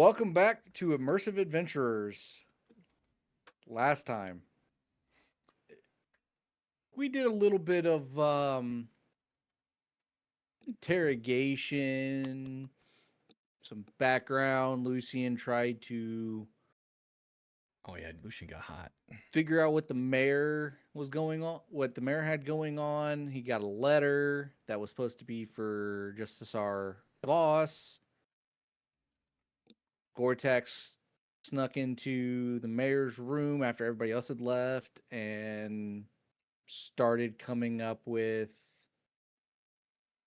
Welcome back to Immersive Adventurers. Last time, we did a little bit of interrogation, some background. Lucian tried to Oh yeah, Lucian got hot. figure out what the mayor was going on, what the mayor had going on. He got a letter that was supposed to be for Justicar Voss. Goretax snuck into the mayor's room after everybody else had left and started coming up with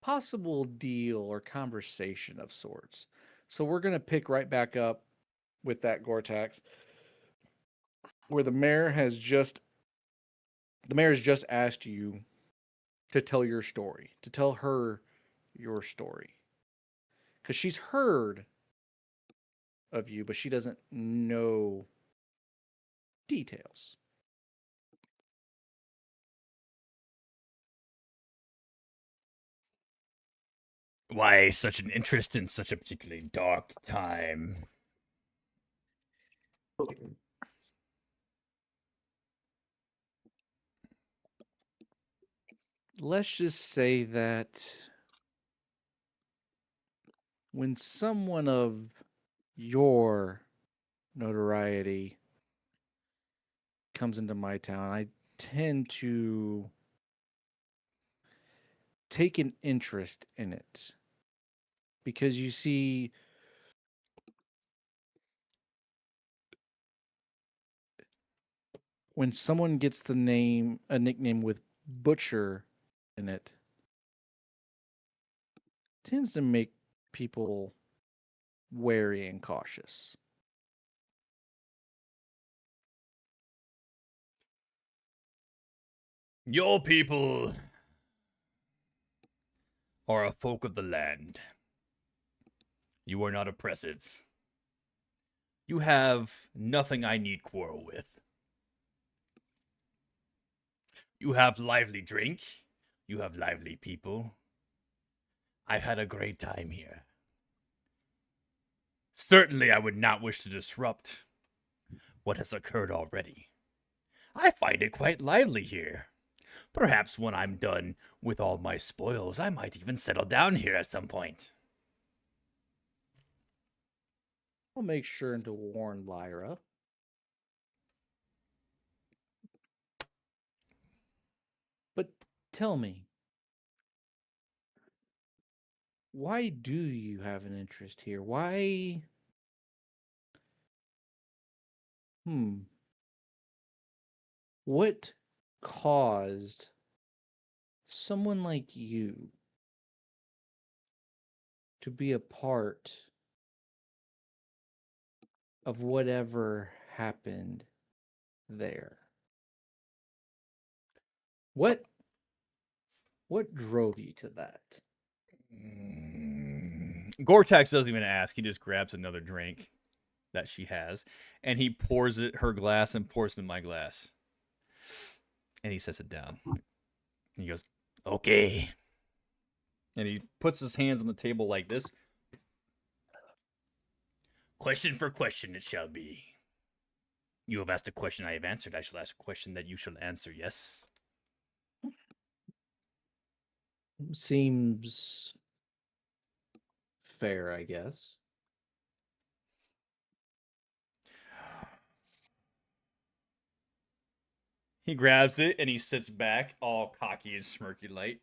possible deal or conversation of sorts. So we're going to pick right back up with that Goretax where the mayor has just asked you to tell your story, to tell her your story. Cuz she's heard of you, but she doesn't know details. Why such an interest in such a particularly dark time? Let's just say that when someone of your notoriety comes into my town, I tend to take an interest in it. Because you see, when someone gets a nickname with Butcher in it, tends to make people wary and cautious. Your people are a folk of the land. You are not oppressive. You have nothing I need quarrel with. You have lively drink. You have lively people. I've had a great time here. Certainly, I would not wish to disrupt what has occurred already. I find it quite lively here. Perhaps when I'm done with all my spoils, I might even settle down here at some point. I'll make sure to warn Lyra. But tell me, why do you have an interest here? Why? What caused someone like you to be a part of whatever happened there? What drove you to that? Goretax doesn't even ask. He just grabs another drink that she has, and he pours it her glass and pours it in my glass. And he sets it down. And he goes, "Okay." And he puts his hands on the table like this. Question for question it shall be. You have asked a question I have answered. I shall ask a question that you shall answer, yes? Seems fair, I guess. He grabs it and he sits back, all cocky and smirky like.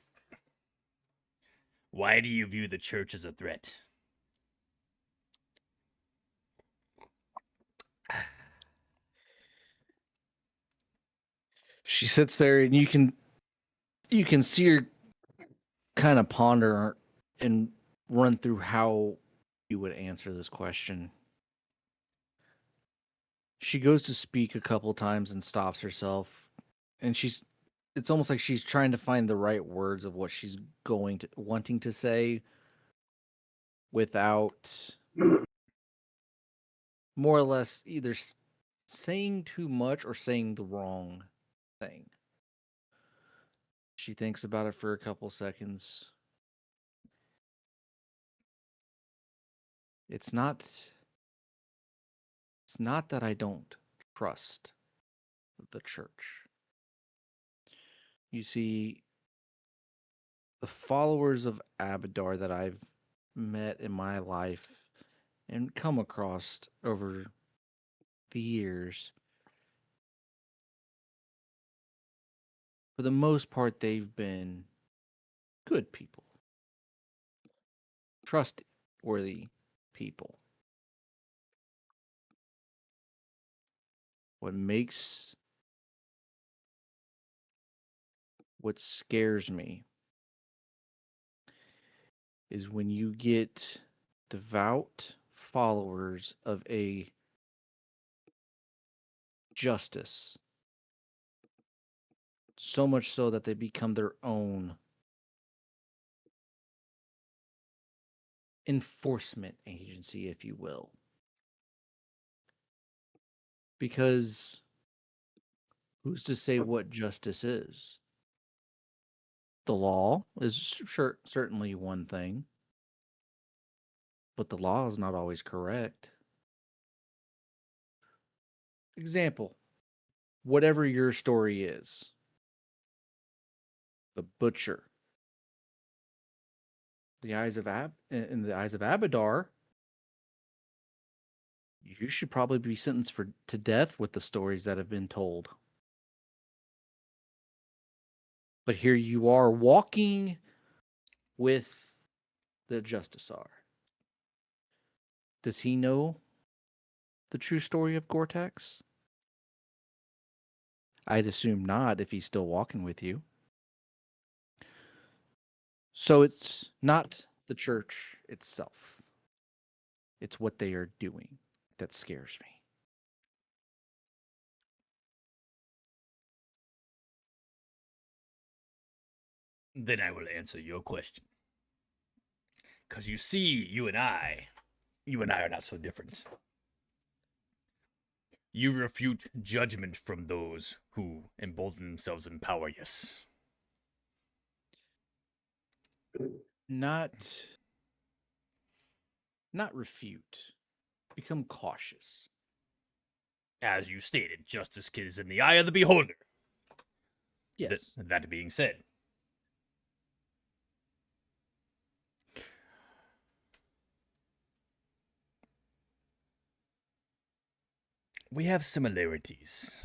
Why do you view the church as a threat? She sits there and you can see her kind of ponder and run through how you would answer this question. She goes to speak a couple times and stops herself, and it's almost like she's trying to find the right words of what she's wanting to say without more or less either saying too much or saying the wrong thing. She thinks about it for a couple seconds. It's not It's not that I don't trust the church. You see, the followers of Abadar that I've met in my life and come across over the years, for the most part, they've been good people, trustworthy people. What scares me is when you get devout followers of a justice, so much so that they become their own enforcement agency, if you will. Because who's to say what justice is? The law is certainly one thing, but the law is not always correct. Example, whatever your story is, the butcher, in the eyes of Abadar, you should probably be sentenced to death with the stories that have been told. But here you are walking with the Justicars. Does he know the true story of Goretax? I'd assume not if he's still walking with you. So it's not the church itself. It's what they are doing that scares me. Then I will answer your question. Because you see, you and I are not so different. You refute judgment from those who embolden themselves in power, yes. Not refute. Become cautious. As you stated, justice is in the eye of the beholder. Yes. That being said, we have similarities.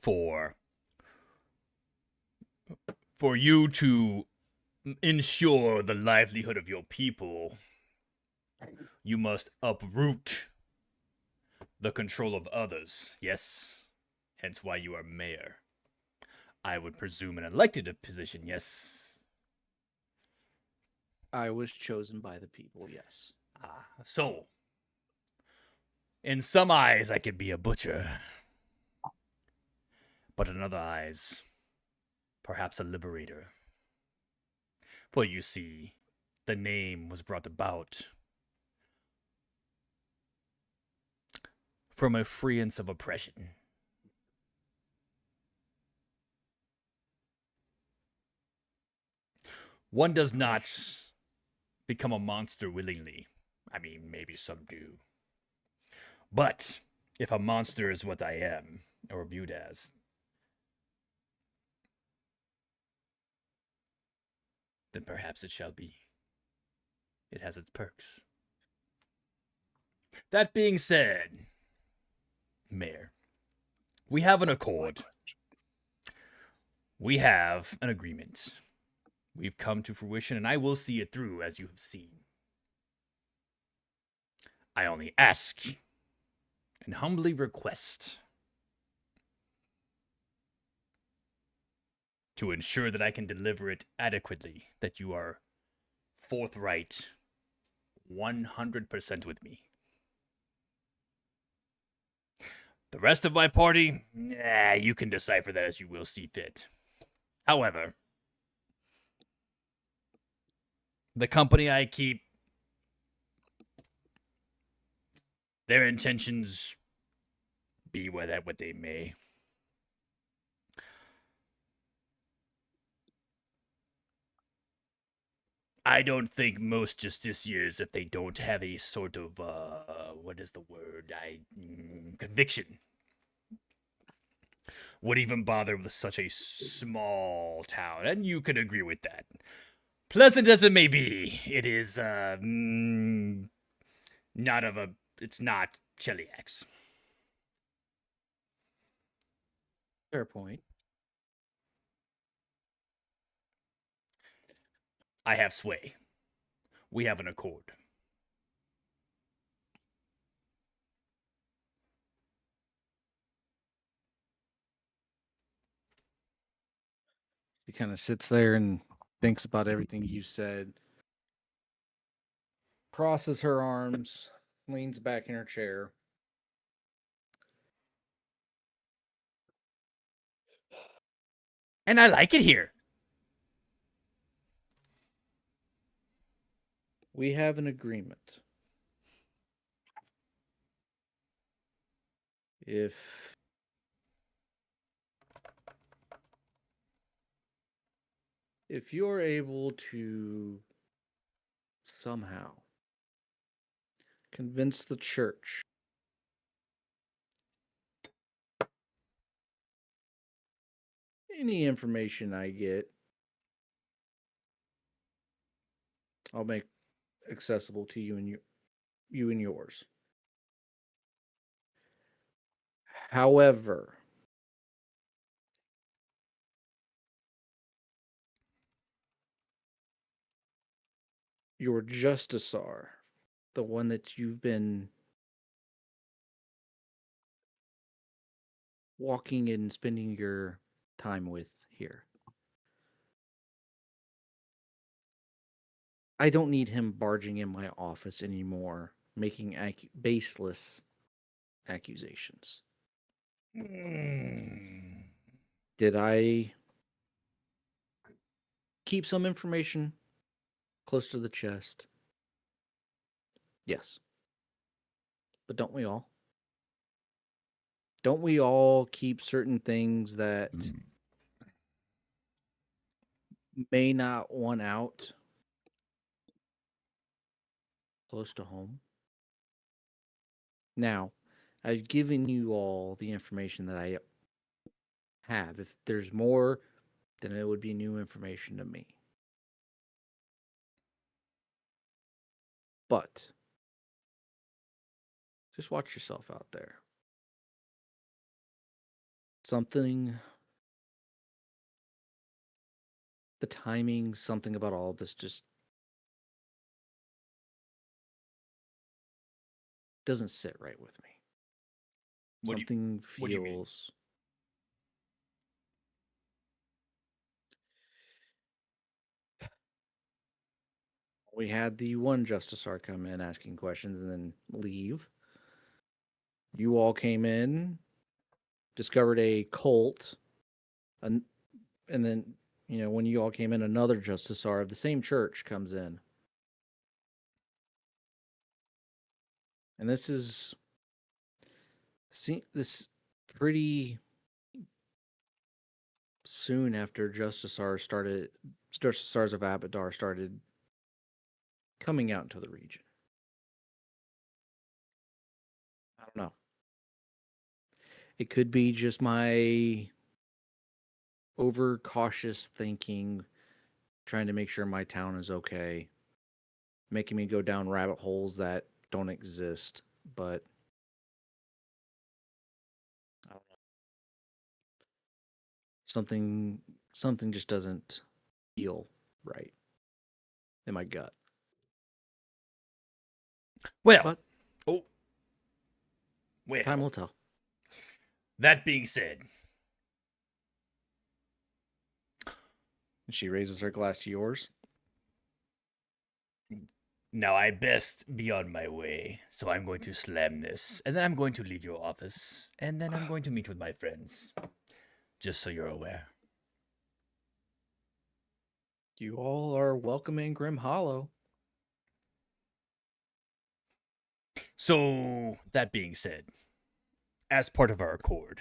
For you to ensure the livelihood of your people, you must uproot the control of others, yes? Hence why you are mayor. I would presume an elected position, yes? I was chosen by the people, yes. So, in some eyes, I could be a butcher. But in other eyes, perhaps a liberator. For you see, the name was brought about from a freeance of oppression. One does not become a monster willingly. I mean, maybe some do. But if a monster is what I am, or viewed as, then perhaps it shall be. It has its perks. That being said, Mayor, we have an accord. We have an agreement. We've come to fruition, and I will see it through, as you have seen. I only ask and humbly request to ensure that I can deliver it adequately, that you are forthright 100% with me. The rest of my party, you can decipher that as you will see fit. However, the company I keep, their intentions be what they may. I don't think most justiciars, if they don't have a sort of, what is the word? Conviction, would even bother with such a small town. And you can agree with that. Pleasant as it may be, it is, it's not Cheliax. Fair point. I have sway. We have an accord. She kind of sits there and thinks about everything you said, crosses her arms, leans back in her chair. And I like it here. We have an agreement. If you're able to somehow convince the church any information I get, I'll make accessible to you and yours. However, your Justicars, the one that you've been walking and spending your time with here, I don't need him barging in my office anymore, making baseless accusations. Did I keep some information close to the chest? Yes. But don't we all? Don't we all keep certain things that may not want out close to home? Now, I've given you all the information that I have. If there's more, then it would be new information to me. But just watch yourself out there. The timing, something about all of this just doesn't sit right with me. What do you mean? Feels. We had the one Justicar come in asking questions and then leave. You all came in, discovered a cult, and then, when you all came in, another Justicar of the same church comes in. And this is pretty soon after Justicars of Abadar started coming out into the region. I don't know. It could be just my overcautious thinking, trying to make sure my town is okay, making me go down rabbit holes that don't exist, but I don't know. Something just doesn't feel right in my gut. Well, time will tell. That being said, she raises her glass to yours. Now I best be on my way, so I'm going to slam this, and then I'm going to leave your office, and then I'm going to meet with my friends, just so you're aware. You all are welcome in Grim Hollow. So, that being said, as part of our accord,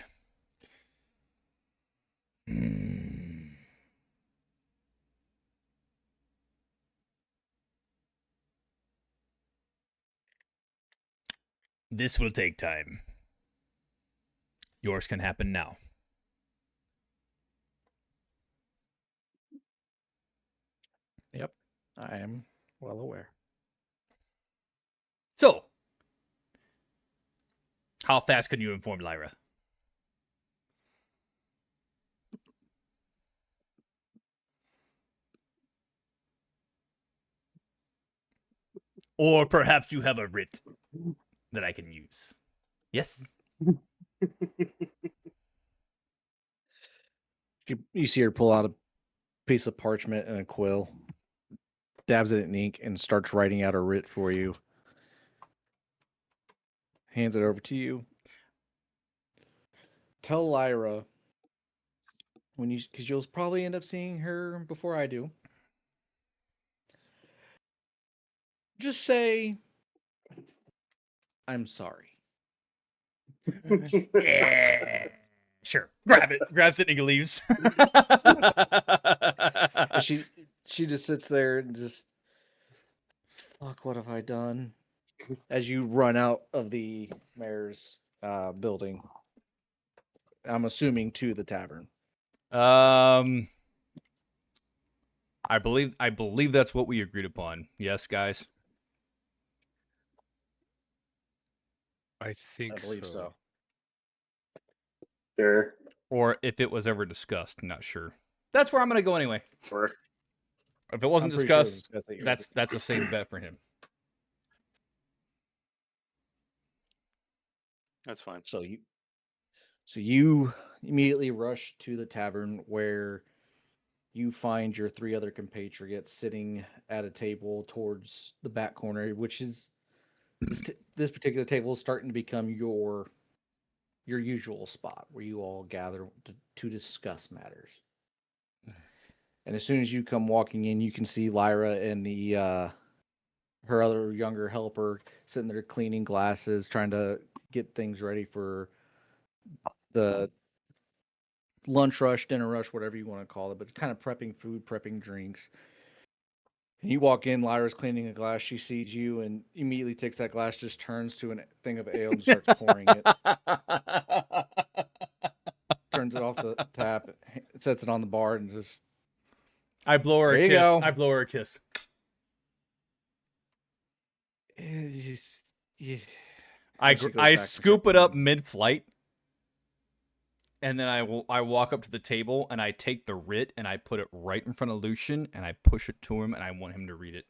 This will take time. Yours can happen now. Yep, I am well aware. So, how fast can you inform Lyra? Or perhaps you have a writ that I can use. Yes? You see her pull out a piece of parchment and a quill, dabs it in ink, and starts writing out a writ for you. Hands it over to you. Tell Lyra when you, because you'll probably end up seeing her before I do. Just say, I'm sorry. Yeah. Sure. Grab it. Grabs it and he leaves. And she just sits there and just, fuck, what have I done? As you run out of the mayor's building. I'm assuming to the tavern. I believe that's what we agreed upon. Yes, guys. I think I believe so. Sure. Or if it was ever discussed, not sure. That's where I'm gonna go anyway. Sure. If it wasn't I'm pretty sure it was discussed, discussed that you were that's a safe bet for him. That's fine. So you immediately rush to the tavern where you find your three other compatriots sitting at a table towards the back corner, which is this particular table is starting to become your usual spot where you all gather to discuss matters. And as soon as you come walking in, you can see Lyra and the her other younger helper sitting there cleaning glasses, trying to get things ready for the lunch rush, dinner rush, whatever you want to call it, but kind of prepping food, prepping drinks. And you walk in, Lyra's cleaning a glass. She sees you and immediately takes that glass, just turns to a thing of ale and starts pouring it. Turns it off the tap, sets it on the bar, and just I blow her There a you kiss. go. I blow her a kiss. Yeah. I And she goes I back to scoop start it up cleaning. mid-flight, and then I walk up to the table and I take the writ and I put it right in front of Lucian and I push it to him and I want him to read it.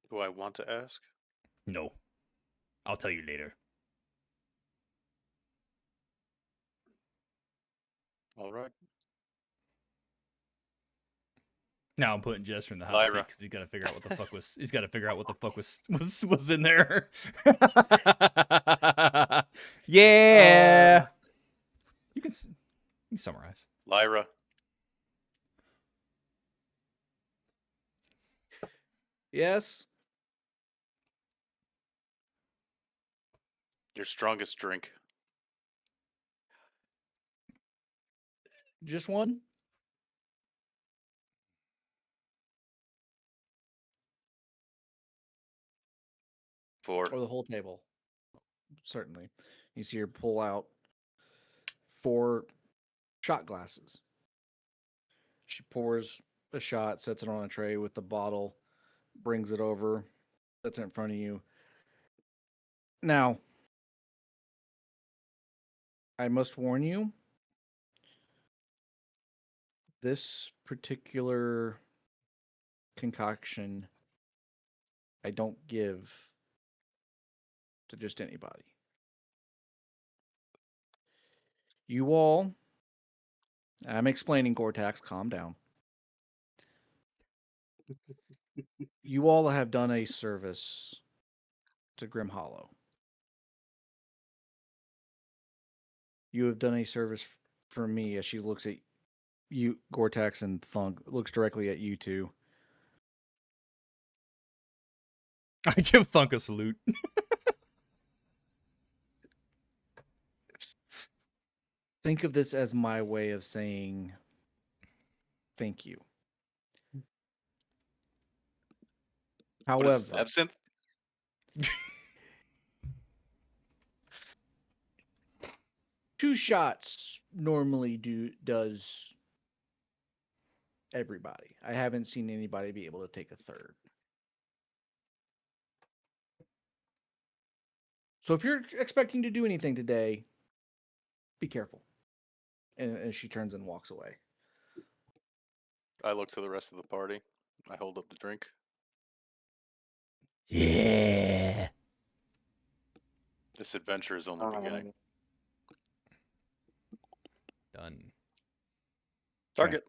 Do I want to ask? No, I'll tell you later. All right. Now I'm putting Jester in the hot Lyra. seat because he's got to figure out what the fuck was. He's got to figure out what the fuck was in there. Yeah. You can summarize. Lyra, Yes. your strongest drink. Just one? For Or the whole table? Certainly. You see her pull out 4 shot glasses. She pours a shot, sets it on a tray with the bottle, brings it over, sets it in front of you. Now, I must warn you, this particular concoction I don't give to just anybody. You all, I'm explaining Goretax, calm down. You all have done a service to Grim Hollow. You have done a service for me as she looks at you, Goretax and Thunk, looks directly at you two. I give Thunk a salute. Think of this as my way of saying thank you. What is this, However, absinthe? 2 shots normally does everybody. I haven't seen anybody be able to take a third. So if you're expecting to do anything today, be careful. And she turns and walks away. I look to the rest of the party. I hold up the drink. Yeah. This adventure is only beginning. Done. Target.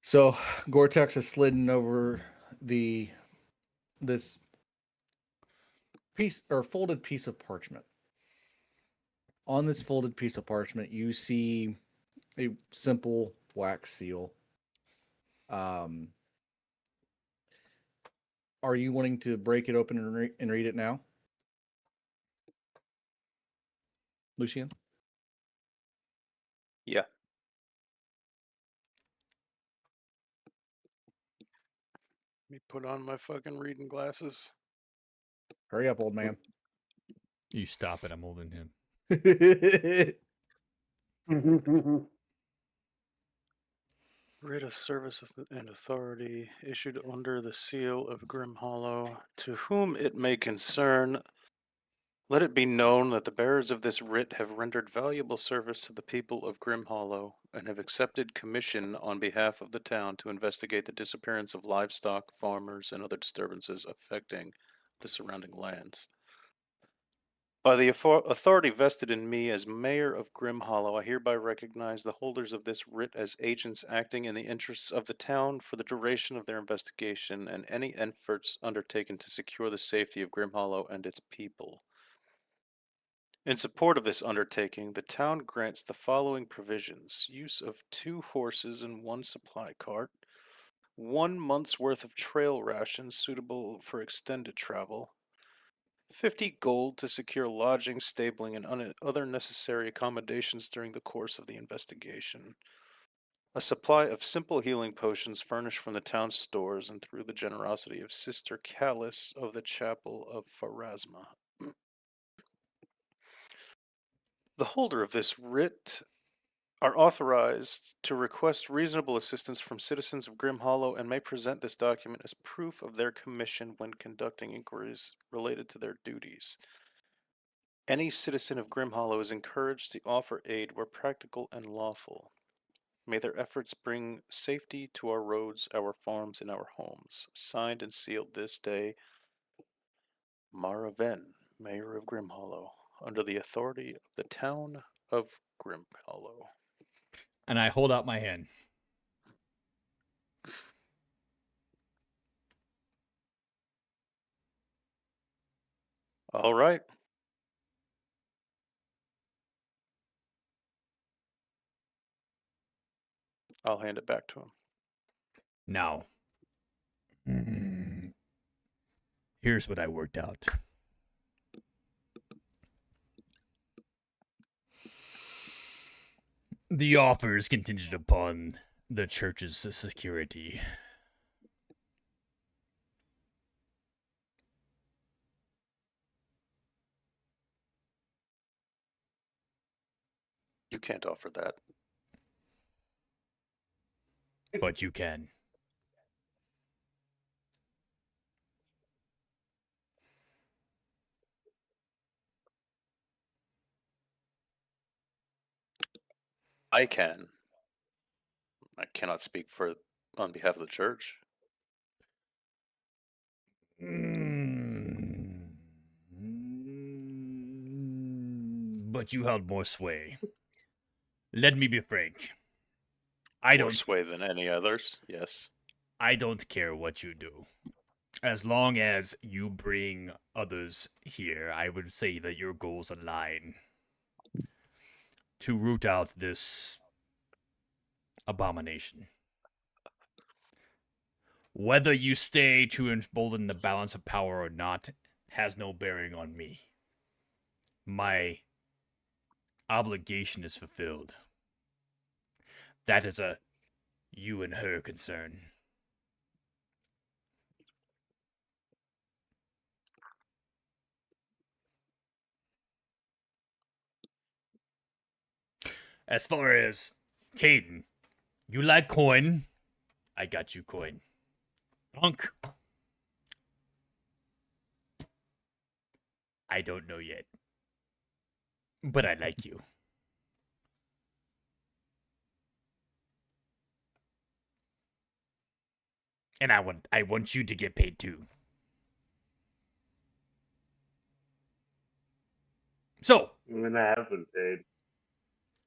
So Goretax has slidden over this piece or folded piece of parchment. On this folded piece of parchment, you see a simple wax seal. Are you wanting to break it open and read it now, Lucian? Yeah. Let me put on my fucking reading glasses. Hurry up, old man. You stop it. I'm holding him. Writ of service and authority issued under the seal of Grim Hollow. To whom it may concern, let it be known that the bearers of this writ have rendered valuable service to the people of Grim Hollow and have accepted commission on behalf of the town to investigate the disappearance of livestock, farmers, and other disturbances affecting the surrounding lands. By the authority vested in me as Mayor of Grim Hollow, I hereby recognize the holders of this writ as agents acting in the interests of the town for the duration of their investigation and any efforts undertaken to secure the safety of Grim Hollow and its people. In support of this undertaking, the town grants the following provisions: use of 2 horses and 1 supply cart, 1 month's worth of trail rations suitable for extended travel, 50 gold to secure lodging, stabling, and other necessary accommodations during the course of the investigation. A supply of simple healing potions furnished from the town's stores and through the generosity of Sister Callis of the Chapel of Pharasma. The holder of this writ are authorized to request reasonable assistance from citizens of Grim Hollow and may present this document as proof of their commission when conducting inquiries related to their duties. Any citizen of Grim Hollow is encouraged to offer aid where practical and lawful. May their efforts bring safety to our roads, our farms, and our homes. Signed and sealed this day, Mara Vin, Mayor of Grim Hollow, under the authority of the town of Grim Hollow. And I hold out my hand. All right. I'll hand it back to him. Now, here's what I worked out. The offer is contingent upon the church's security. You can't offer that. But you can. I can. I cannot speak on behalf of the church. But you held more sway. Let me be frank. I More don't sway than any others, yes. I don't care what you do. As long as you bring others here, I would say that your goals align. To root out this abomination. Whether you stay to embolden the balance of power or not has no bearing on me. My obligation is fulfilled. That is a you and her concern. As far as Caeden, you like coin, I got you coin. Thunk, I don't know yet, but I like you. And I want you to get paid too. So, I mean, I have been paid.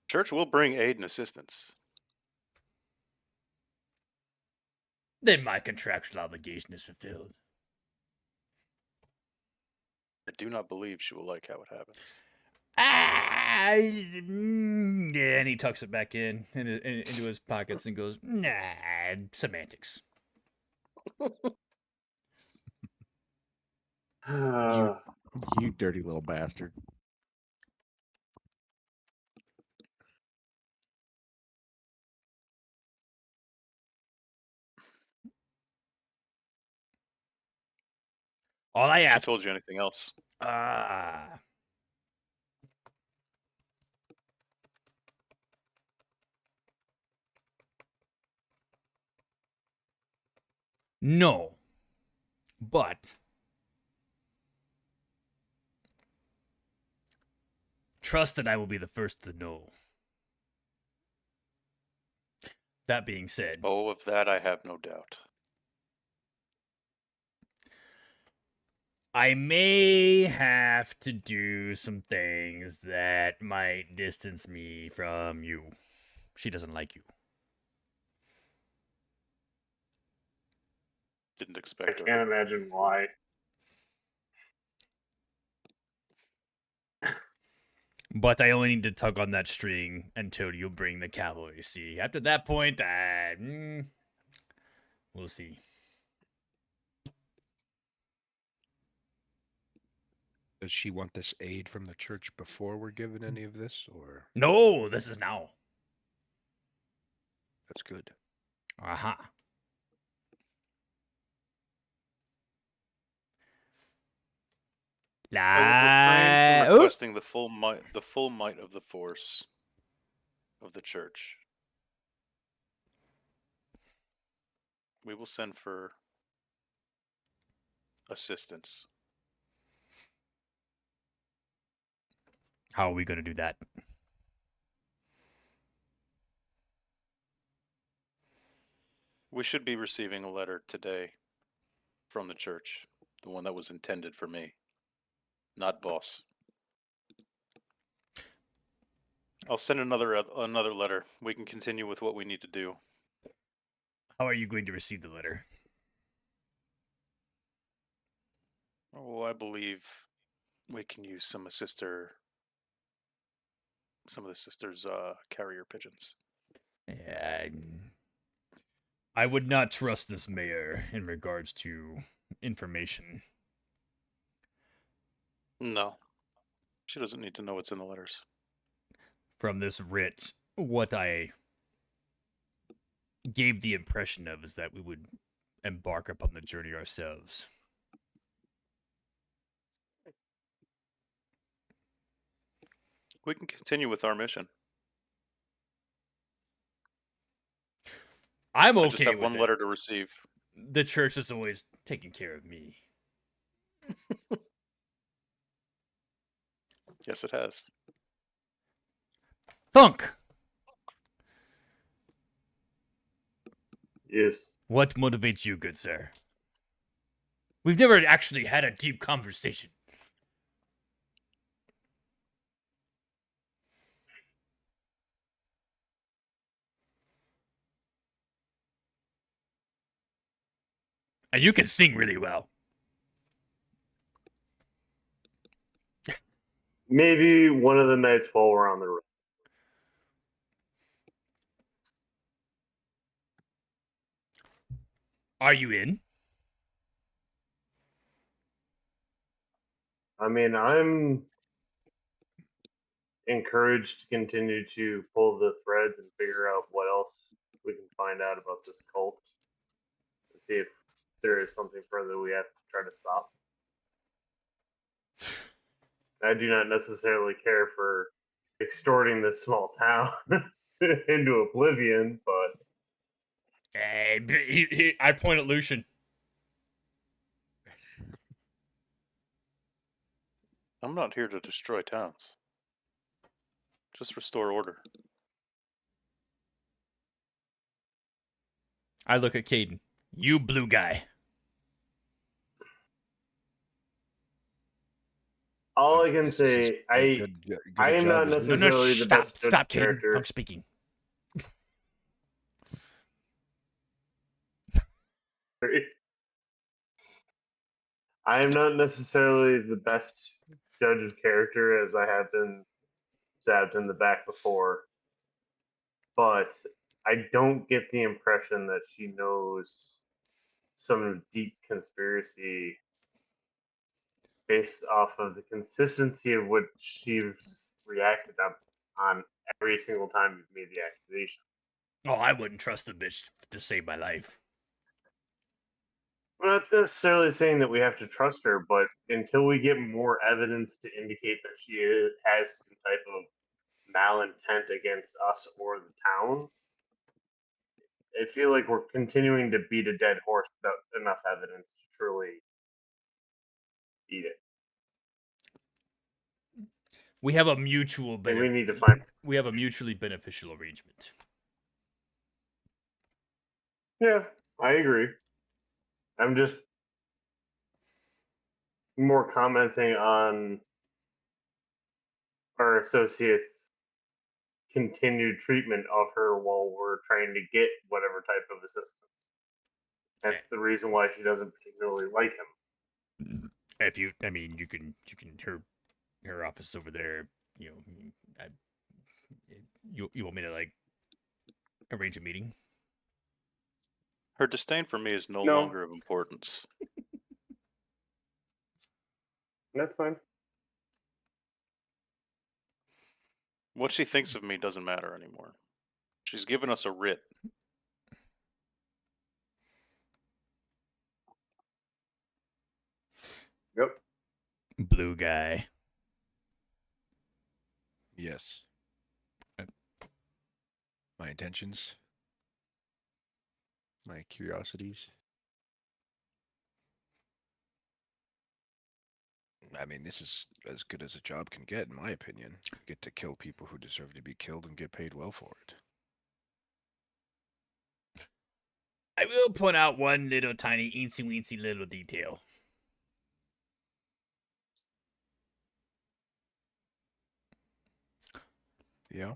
Church will bring aid and assistance. then my contractual obligation is fulfilled. I do not believe she will like how it happens. Yeah, and he tucks it back into his pockets and goes, nah, semantics. You dirty little bastard. All I She ask. told you anything else? No. But trust that I will be the first to know. That being said, Oh, of that I have no doubt. I may have to do some things that might distance me from you. She doesn't like you. Didn't I expect it. can't imagine why. But I only need to tug on that string until you bring the cavalry. See, after that point, we'll see. Does she want this aid from the church before we're given any of this, or No, this is now. that's good? Aha. I will refrain from requesting the full might of the force of the church. We will send for assistance. How are we going to do that? We should be receiving a letter today from the church, the one that was intended for me, not Voss. I'll send another letter. We can continue with what we need to do. How are you going to receive the letter? Oh, I believe we can use some of the sisters' carrier pigeons. Yeah, I would not trust this mayor in regards to information. No, she doesn't need to know what's in the letters. From this writ, what I gave the impression of is that we would embark upon the journey ourselves. We can continue with our mission. I'm I okay just have with one it. letter to receive. The church is always taking care of me. Yes, it has. Thunk! Yes. What motivates you, good sir? We've never actually had a deep conversation. And you can sing really well. Maybe one of the nights while we're on the road. Are you in? I mean, I'm encouraged to continue to pull the threads and figure out what else we can find out about this cult and see if there is something further we have to try to stop. I do not necessarily care for extorting this small town into oblivion, but I point at Lucian. I'm not here to destroy towns. Just restore order. I look at Caeden. You blue guy. all I can This is say, a good I am job not as No, necessarily the stop, best judge stop, of Caeden. character. Thunk speaking. I am not necessarily the best judge of character, as I have been stabbed in the back before, but I don't get the impression that she knows some deep conspiracy based off of the consistency of which she's reacted on every single time you've made the accusation. Oh, I wouldn't trust the bitch to save my life. I'm not necessarily saying that we have to trust her, but until we get more evidence to indicate that she has some type of malintent against us or the town, I feel like we're continuing to beat a dead horse without enough evidence to truly beat it. We have a mutual And we need to find. We have a mutually beneficial arrangement. Yeah, I agree. I'm just more commenting on our associates' continued treatment of her while we're trying to get whatever type of assistance. That's the reason why she doesn't particularly like him. If you, I mean, you can her office over there. You know, you want me to like arrange a meeting? Her disdain for me is no No. longer of importance. That's fine. What she thinks of me doesn't matter anymore. She's given us a writ. Yep. Blue guy. Yes. My intentions. My curiosities. I mean, this is as good as a job can get, in my opinion. You get to kill people who deserve to be killed and get paid well for it. I will point out one little tiny eensy weensy little detail. Yeah.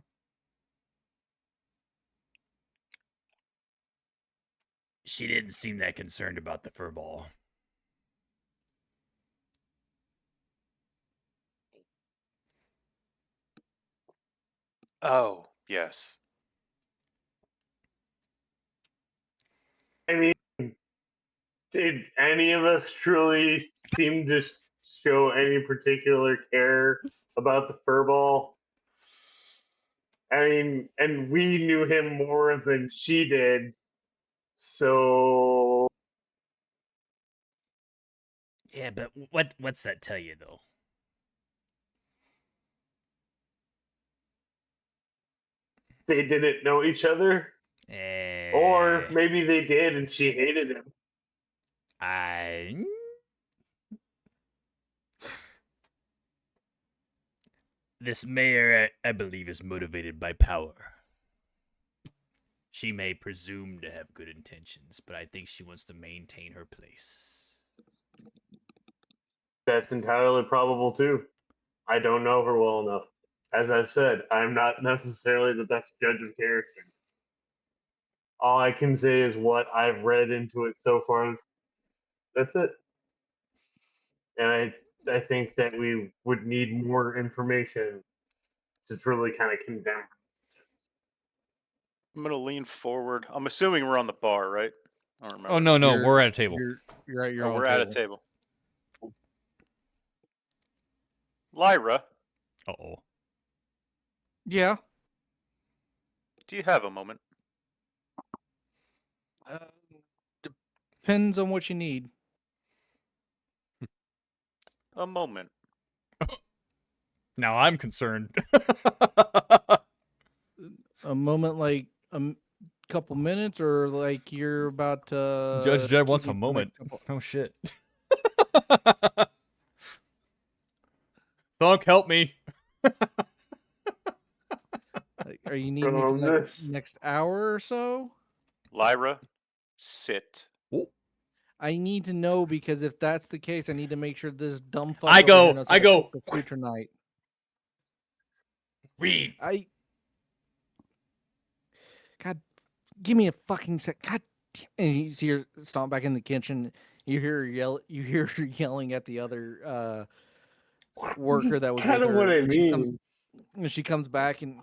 She didn't seem that concerned about the furball. Oh, yes. I mean, did any of us truly seem to show any particular care about the furball? I mean, and we knew him more than she did, so Yeah, but what's that tell you though? they didn't know each other. Or maybe they did and she hated him. This mayor, I believe, is motivated by power. She may presume to have good intentions, but I think she wants to maintain her place. That's entirely probable too. I don't know her well enough. As I've said, I'm not necessarily the best judge of character. All I can say is what I've read into it so far. That's it. And I think that we would need more information to truly kind of condemn. I'm going to lean forward. I'm assuming we're on the bar, right? I don't remember. Oh no, we're at a table. You're at your own We're table. at a table. Lyra, Uh-oh. Yeah. Do you have a moment? Depends on what you need. A moment. Now I'm concerned. A moment like couple minutes, or like you're about to. Judge Jed keep wants me a for the moment. next couple- Oh shit. Thunk, help me. Like, are you needing me for the next hour or so? Lyra, sit. I need to know, because if that's the case, I need to make sure this dumb fuck I over here go, knows I how to go. cook the food tonight. Read. God, give me a fucking sec. God, and you see her stomp back in the kitchen. You hear her yell. You hear her yelling at the other worker that was with Kind of her. what I and mean. she comes back and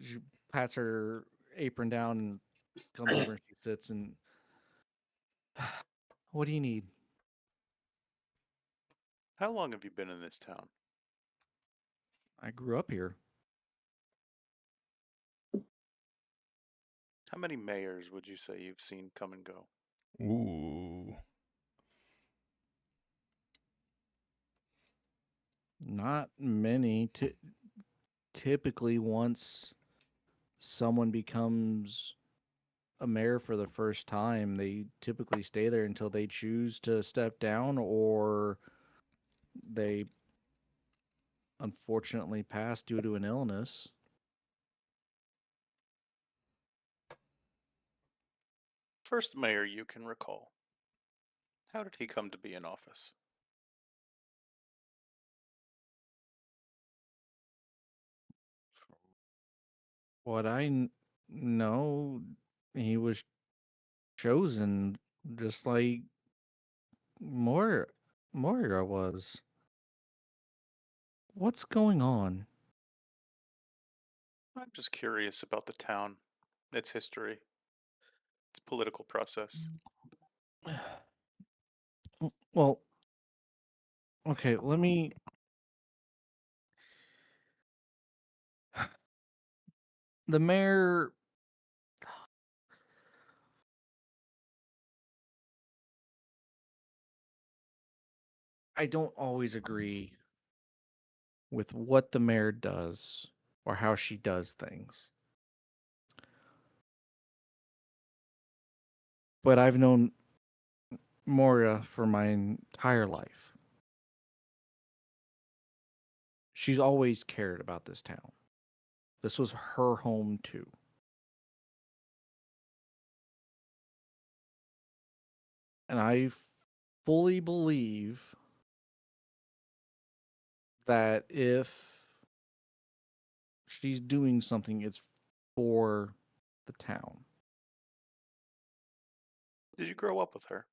she pats her apron down and comes over and she sits and. What do you need? How long have you been in this town? I grew up here. How many mayors would you say you've seen come and go? Ooh. Not many. Typically, once someone becomes a mayor for the first time, they typically stay there until they choose to step down, or they unfortunately pass due to an illness. First mayor you can recall. How did he come to be in office? What I know, he was chosen just like Moira was. What's going on? I'm just curious about the town, its history, its political process. Well, okay, let me. The mayor. I don't always agree with what the mayor does or how she does things. But I've known Moria for my entire life. She's always cared about this town. This was her home too. And I fully believe that if she's doing something, it's for the town. Did you grow up with her?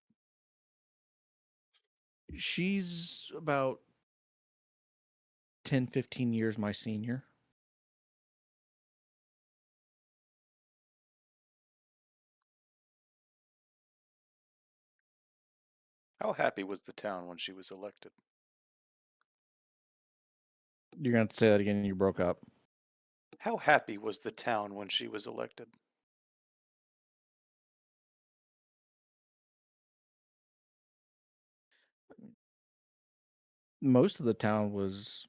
She's about 10, 15 years my senior. How happy was the town when she was elected? You're going to have to say that again. You broke up. How happy was the town when she was elected? Most of the town was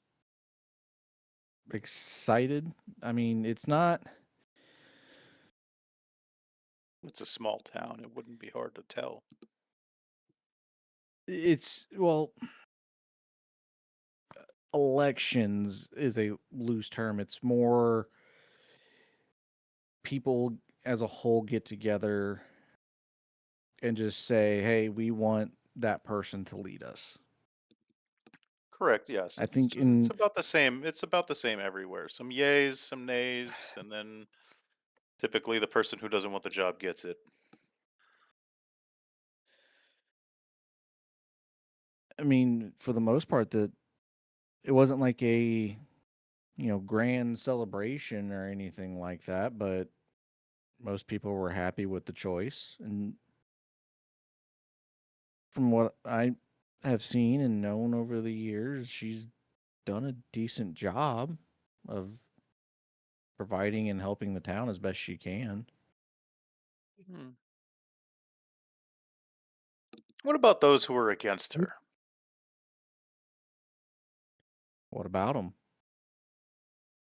excited. I mean, it's not. It's a small town. It wouldn't be hard to tell. It's, well, elections is a loose term. It's more people as a whole get together and just say, hey, we want that person to lead us. Correct. Yes. I think it's about the same. It's about the same everywhere. Some yays, some nays, and then typically the person who doesn't want the job gets it. I mean, for the most part, that it wasn't like a grand celebration or anything like that, but most people were happy with the choice. And from what I have seen and known over the years, she's done a decent job of providing and helping the town as best she can. Hmm. What about those who were against her? What about them?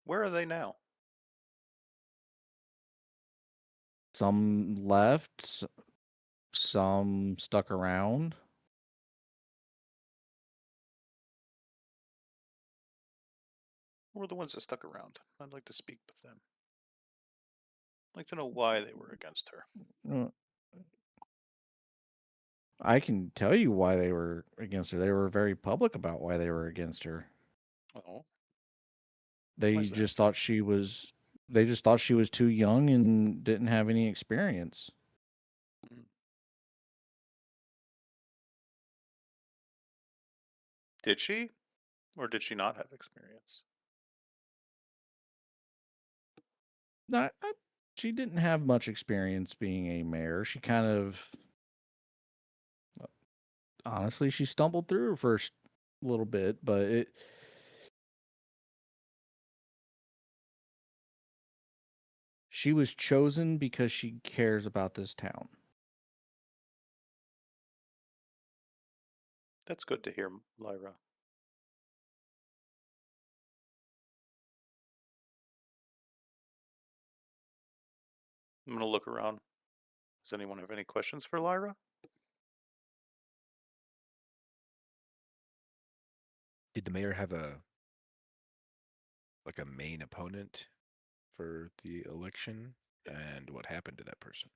Where are they now? Some left, some stuck around. Who were the ones that stuck around? I'd like to speak with them. I'd like to know why they were against her. Uh, I can tell you why they were against her. They were very public about why they were against her. Oh, They Why's that? just thought she was they just thought she was too young and didn't have any experience. Did she? Or did she not have experience? Not, she didn't have much experience being a mayor. She kind of honestly she stumbled through her first little bit, but she was chosen because she cares about this town. That's good to hear, Lyra. I'm going to look around. Does anyone have any questions for Lyra? Did the mayor have a main opponent for the election? And what happened to that person?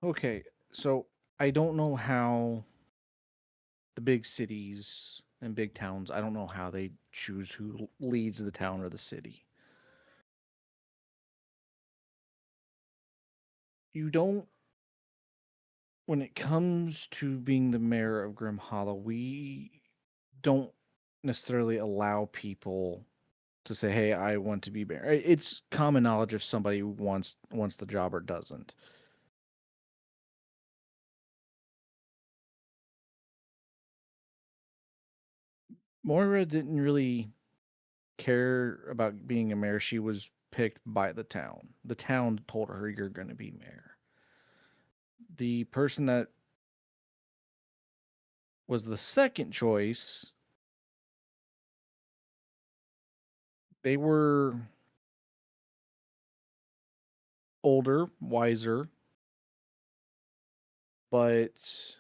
Okay, so I don't know how the big cities and big towns, I don't know how they choose who leads the town or the city. You don't, when it comes to being the mayor of Grim Hollow, we don't necessarily allow people to say, "Hey, I want to be mayor." It's common knowledge if somebody wants the job or doesn't. Moira didn't really care about being a mayor. She was picked by the town. The town told her, "You're going to be mayor." The person that was the second choice, they were older, wiser, but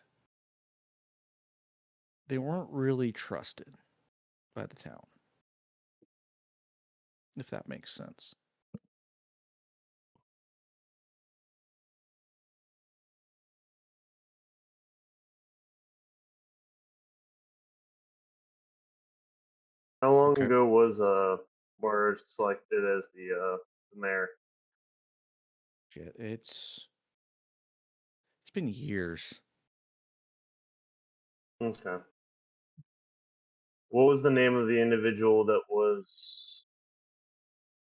they weren't really trusted by the town, if that makes sense. How long Okay. ago was Moore selected as the mayor? Shit, it's been years. Okay. What was the name of the individual that was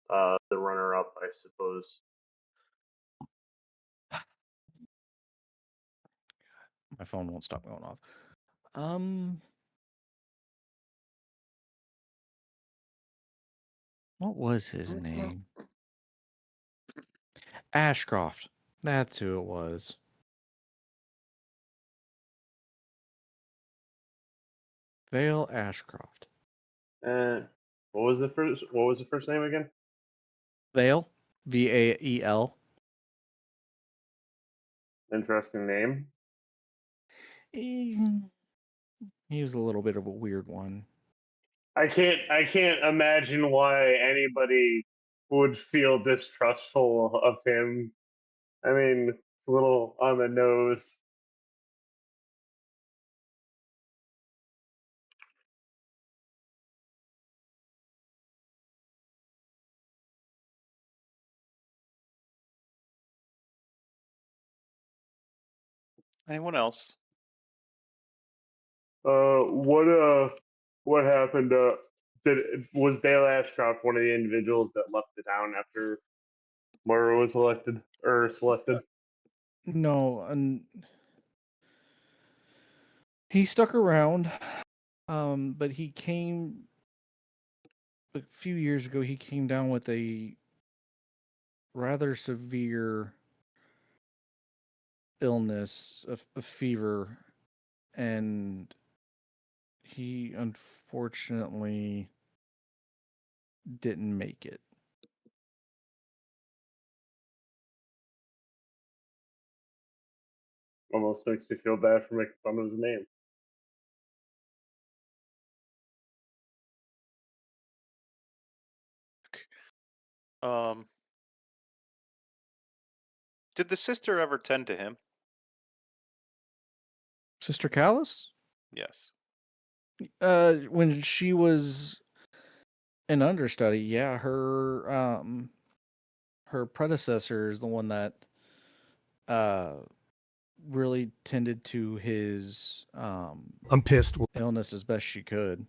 the runner-up? I suppose. My phone won't stop going off. What was his name? Ashcroft. That's who it was. Vael Ashcroft. What was the first? What was the first name again? Vael, Vael. Interesting name. He was a little bit of a weird one. I can't imagine why anybody would feel distrustful of him. I mean, it's a little on the nose. Anyone else? What happened? Was Bale Ashcroft one of the individuals that left the town after Moira was elected or selected? No, He stuck around, but he came a few years ago. He came down with a rather severe illness, a fever, and he unfortunately didn't make it. Almost makes me feel bad for making fun of his name. Did the sister ever tend to him? Sister Callus? Yes. When she was an understudy, yeah, her predecessor is the one that really tended to his I'm pissed. illness as best she could.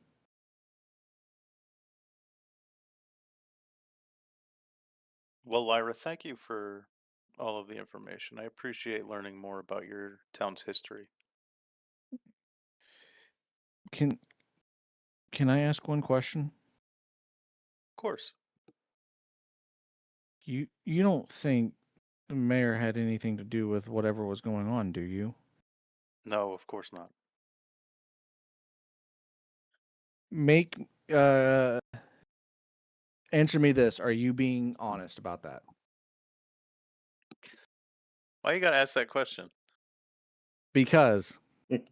Well, Lyra, thank you for all of the information. I appreciate learning more about your town's history. Can I ask one question? Of course. You don't think the mayor had anything to do with whatever was going on, do you? No, of course not. Make answer me this. Are you being honest about that? Why you gotta ask that question? Because Why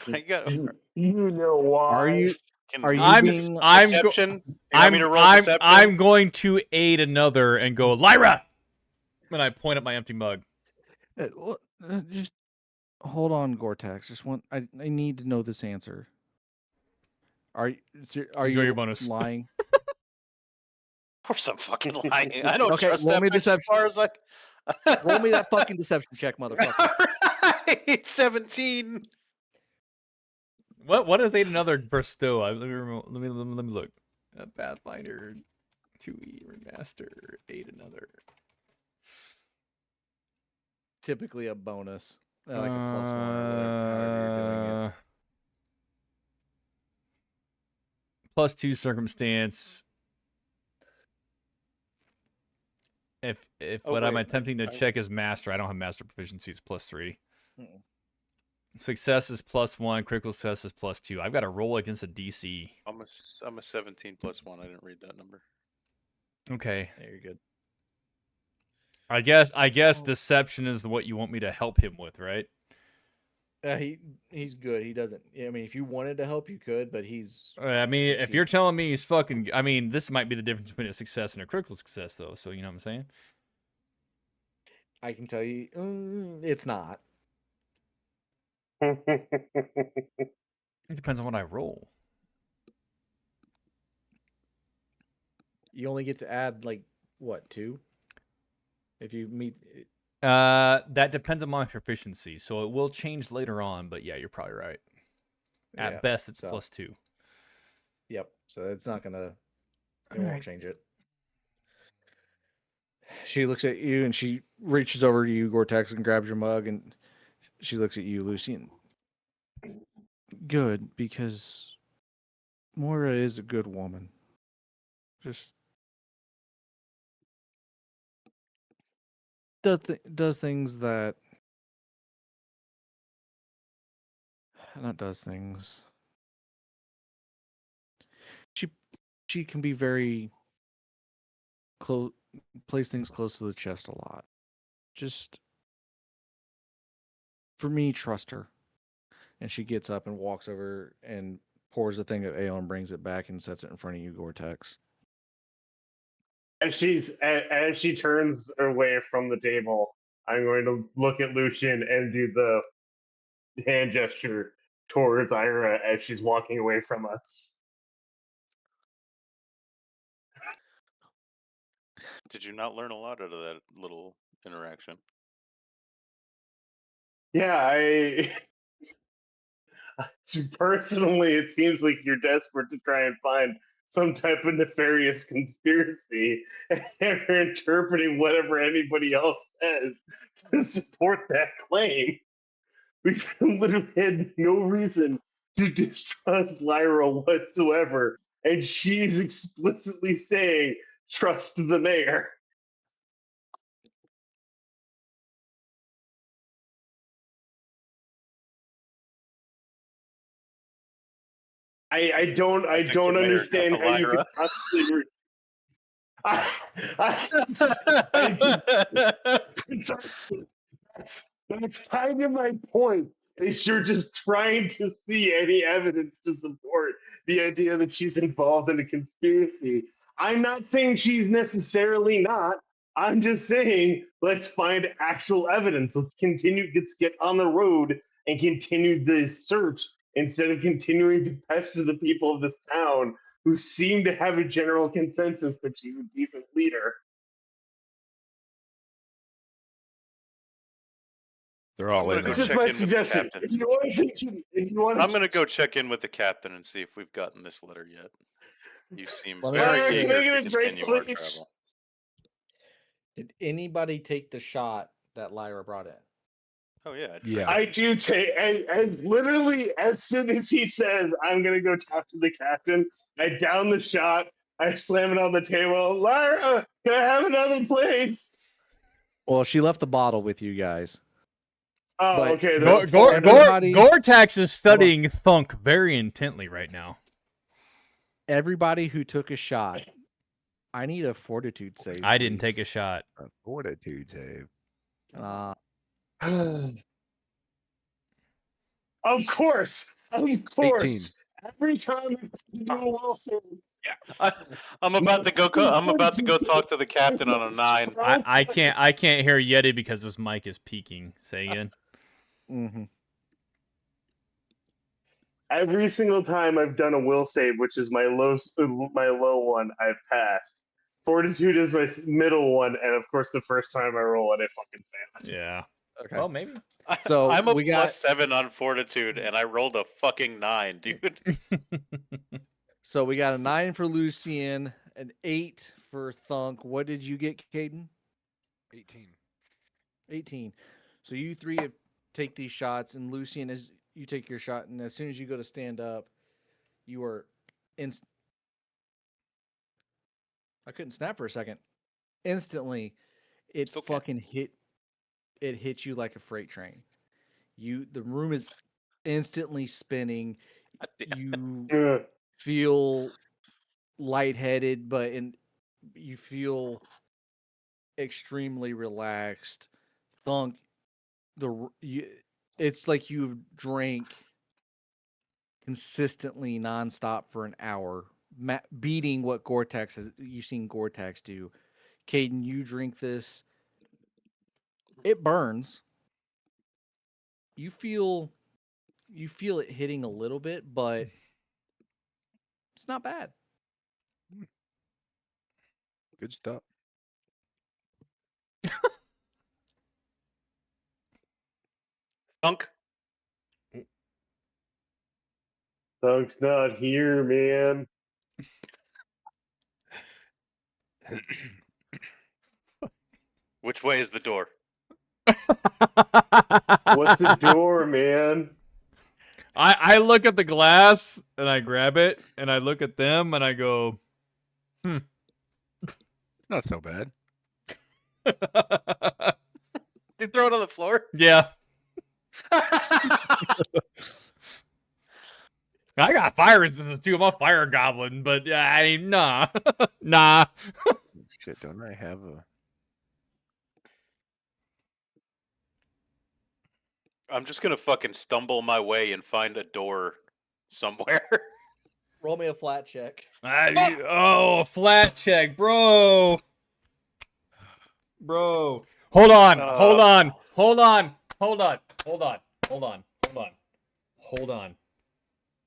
you gotta You know why? are you can I'm being deception? You want me to roll deception? I'm going to aid another and go, Lyra! And I point at my empty mug. just hold on, Goretax. Just I need to know this answer. Are Enjoy you your bonus. lying? Of course I'm fucking lying. I don't Okay, trust roll that me bitch as deception. far as I... Roll me that fucking deception check, motherfucker. Alright, 17. What does aid another bestow? Let me look. Pathfinder 2E remaster aid another. Typically a bonus, like a plus one or whatever. However you're doing it. +2 circumstance. If what I'm attempting to check is master, I don't have master proficiency. It's +3. Success is +1. Critical success is +2. I've got to roll against a DC. I'm a 17 +1. I didn't read that number. Okay. Yeah, you're good. I guess deception is what you want me to help him with, right? He's good. He doesn't. I mean, if you wanted to help, you could, but he's. I mean, if you're telling me he's fucking, I mean, this might be the difference between a success and a critical success, though. So you know what I'm saying? I can tell you, it's not. It depends on what I roll. You only get to add like what, 2? If you meet. That depends on my proficiency, so it will change later on. But yeah, you're probably right. At best, it's +2. Yep. So it's not gonna. It won't change it. She looks at you and she reaches over to you, Goretax, and grabs your mug, and she looks at you, Lucian. Good, because Moira is a good woman. Just does things that not does things. She can be very close, plays things close to the chest a lot. Just for me, trust her. And she gets up and walks over and pours the thing of ale and brings it back and sets it in front of you, Goretax. As she turns away from the table, I'm going to look at Lucian and do the hand gesture towards Ira as she's walking away from us. Did you not learn a lot out of that little interaction? Yeah, personally, it seems like you're desperate to try and find some type of nefarious conspiracy, and you're interpreting whatever anybody else says to support that claim. We literally had no reason to distrust Lyra whatsoever, and she's explicitly saying, "Trust the mayor." I don't I think the mayor got understand the how you could Lyra. possibly. I, precisely. That's kind of my point. Is you're just trying to see any evidence to support the idea that she's involved in a conspiracy. I'm not saying she's necessarily not. I'm just saying let's find actual evidence. Let's continue. Let's get on the road and continue the search instead of continuing to pester the people of this town who seem to have a general consensus that she's a decent leader. They're all I'm gonna in go It's on just check it. my in with the suggestion. captain. If you want to continue, if you want I'm to, gonna go check in with the captain and see if we've gotten this letter yet. You seem Let me very ask you- Can I eager get to a drink, continue our please? travel. Did anybody take the shot that Lyra brought in? Oh yeah, Yeah. I do take as literally as soon as he says I'm gonna go talk to the captain, I down the shot, I slam it on the table. Lyra, can I have another, please? Well, she left the bottle with you guys. Oh, But okay. then Gor- I'll Gor- pull it Gor- out. Everybody- Goretax is studying Thunk very intently right now. Everybody who took a shot, I need a fortitude save. I didn't take a please. shot. A fortitude save. Of course. 18. Every time you do a will save, I'm about to go. I'm about to go talk to the captain on a 9. I can't hear Yeti because his mic is peaking. Say again. Mm-hmm. Every single time I've done a will save, which is my low one, I've passed. Fortitude is my middle one, and of course, the first time I roll it, I fucking fail. Yeah. Okay. Well, maybe. So I'm a we got- +7 on fortitude, and I rolled a fucking 9, dude. So we got a 9 for Lucian, an 8 for Thunk. What did you get, Caeden? 18. 18. So you three have take these shots, and Lucian, as you take your shot, and as soon as you go to stand up, you are I couldn't snap for a second. Instantly, it Still can't. fucking hit. It hit you like a freight train. The room is instantly spinning. You Yeah. feel lightheaded, but you feel extremely relaxed. Thunk, it's like you've drank consistently nonstop for an hour, beating what Goretax has. You've seen Goretax do. Caeden, you drink this. It burns. You feel it hitting a little bit, but it's not bad. Good stuff. Thunk. Thunk's not here, man. Which way is the door? What's the door, man? I look at the glass and I grab it and I look at them and I go, Not so bad. Did you throw it on the floor? yeah. I got fire resistance too. I'm a fire goblin, but I mean, nah. Nah. Shit, don't I have a... I'm just gonna fucking stumble my way and find a door somewhere. Roll me a flat check. Oh, flat check, bro. Bro. Hold on. Hold on. Hold on. Hold on. Hold on. Hold on. Hold on. Hold on.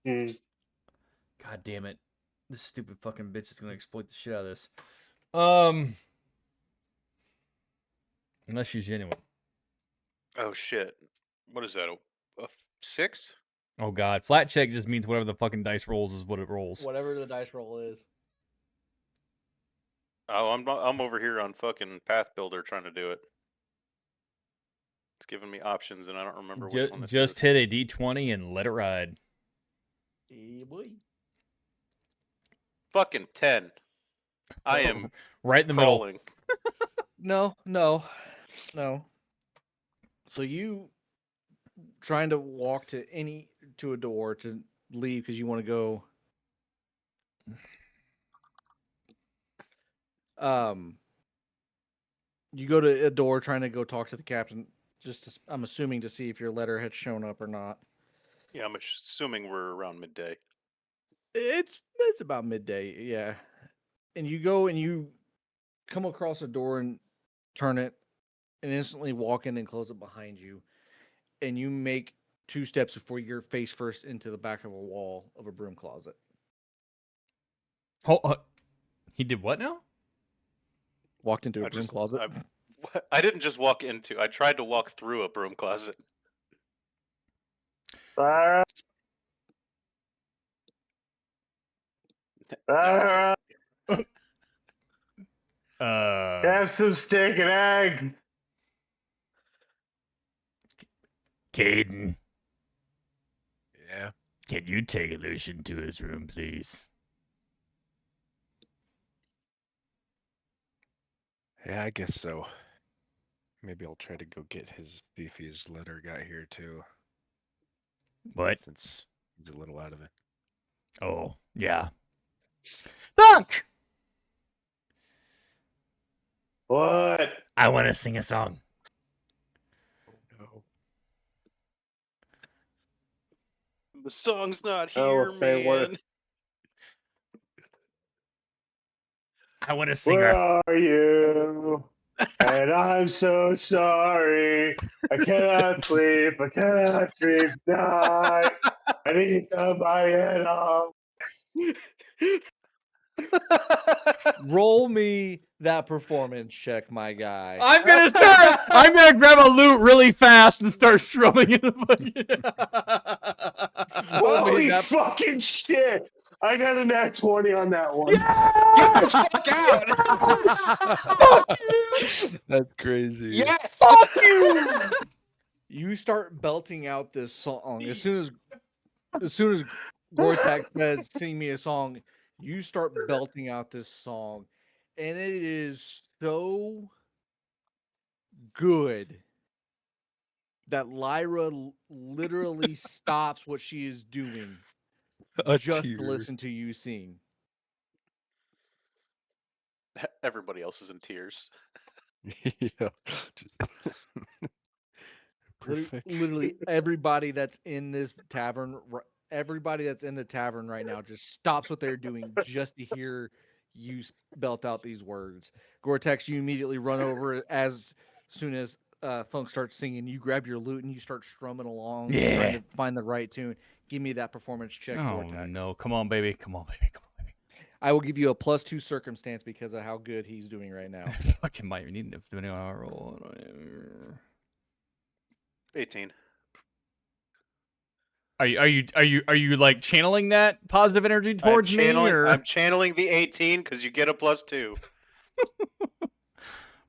God damn it. This stupid fucking bitch is gonna exploit the shit out of this. Unless she's genuine. Oh shit! What is that? A 6? Oh god. Flat check just means whatever the fucking dice rolls is what it rolls. Whatever the dice roll is. Oh, I'm over here on fucking Path Builder trying to do it. It's giving me options, and I don't remember which one this Just is. hit a d20 and let it ride. Hey, boy. Fucking 10. I am Right in the crawling. No. So you trying to walk to a door to leave because you want to go. You go to a door trying to go talk to the captain. I'm assuming to see if your letter had shown up or not. Yeah, I'm assuming we're around midday. It's about midday, yeah. And you go and you come across a door and turn it, and instantly walk in and close it behind you. And you make 2 steps before you're face first into the back of a wall of a broom closet. Oh, he did what now? Walked into a broom closet. I didn't just walk into. I tried to walk through a broom closet. Lyra, Lyra, have some steak and eggs. Caeden, Yeah. can you take Lucian to his room, please? Yeah, I guess so. Maybe I'll try to go get see if his letter got here too, What? since he's a little out of it. Oh, yeah. Thunk! What? I want to sing a song. No. The song's not I will here, say man. what- I want to sing Where our... are you? And I'm so sorry. I cannot sleep. I cannot sleep tonight. I need somebody at home. Roll me that performance check, my guy. I'm gonna grab a lute really fast and start strumming in the fucking... Roll me Holy that. fucking shit! I got a nat 20 on that one. Get the fuck out! That's crazy. Yes! Fuck you! You start belting out this song as soon as Goretax says, "Sing me a song." You start belting out this song, and it is so good that Lyra literally stops what she is doing A just tear. to listen to you sing. Everybody else is in tears. Yeah. Perfect. Literally everybody that's in this tavern, everybody that's in the tavern right now just stops what they're doing just to hear you belt out these words. Goretax, you immediately run over as soon as Thunk starts singing. You grab your lute and you start strumming along, trying to find the right tune. Give me that performance check, Oh, Goretax. no. Come on, baby. Come on, baby. Come on, baby. I will give you a +2 circumstance because of how good he's doing right now. Fucking might need to do an roll. 18. Are you like channeling that positive energy towards me? Or... I'm channeling the 18 because you get a +2.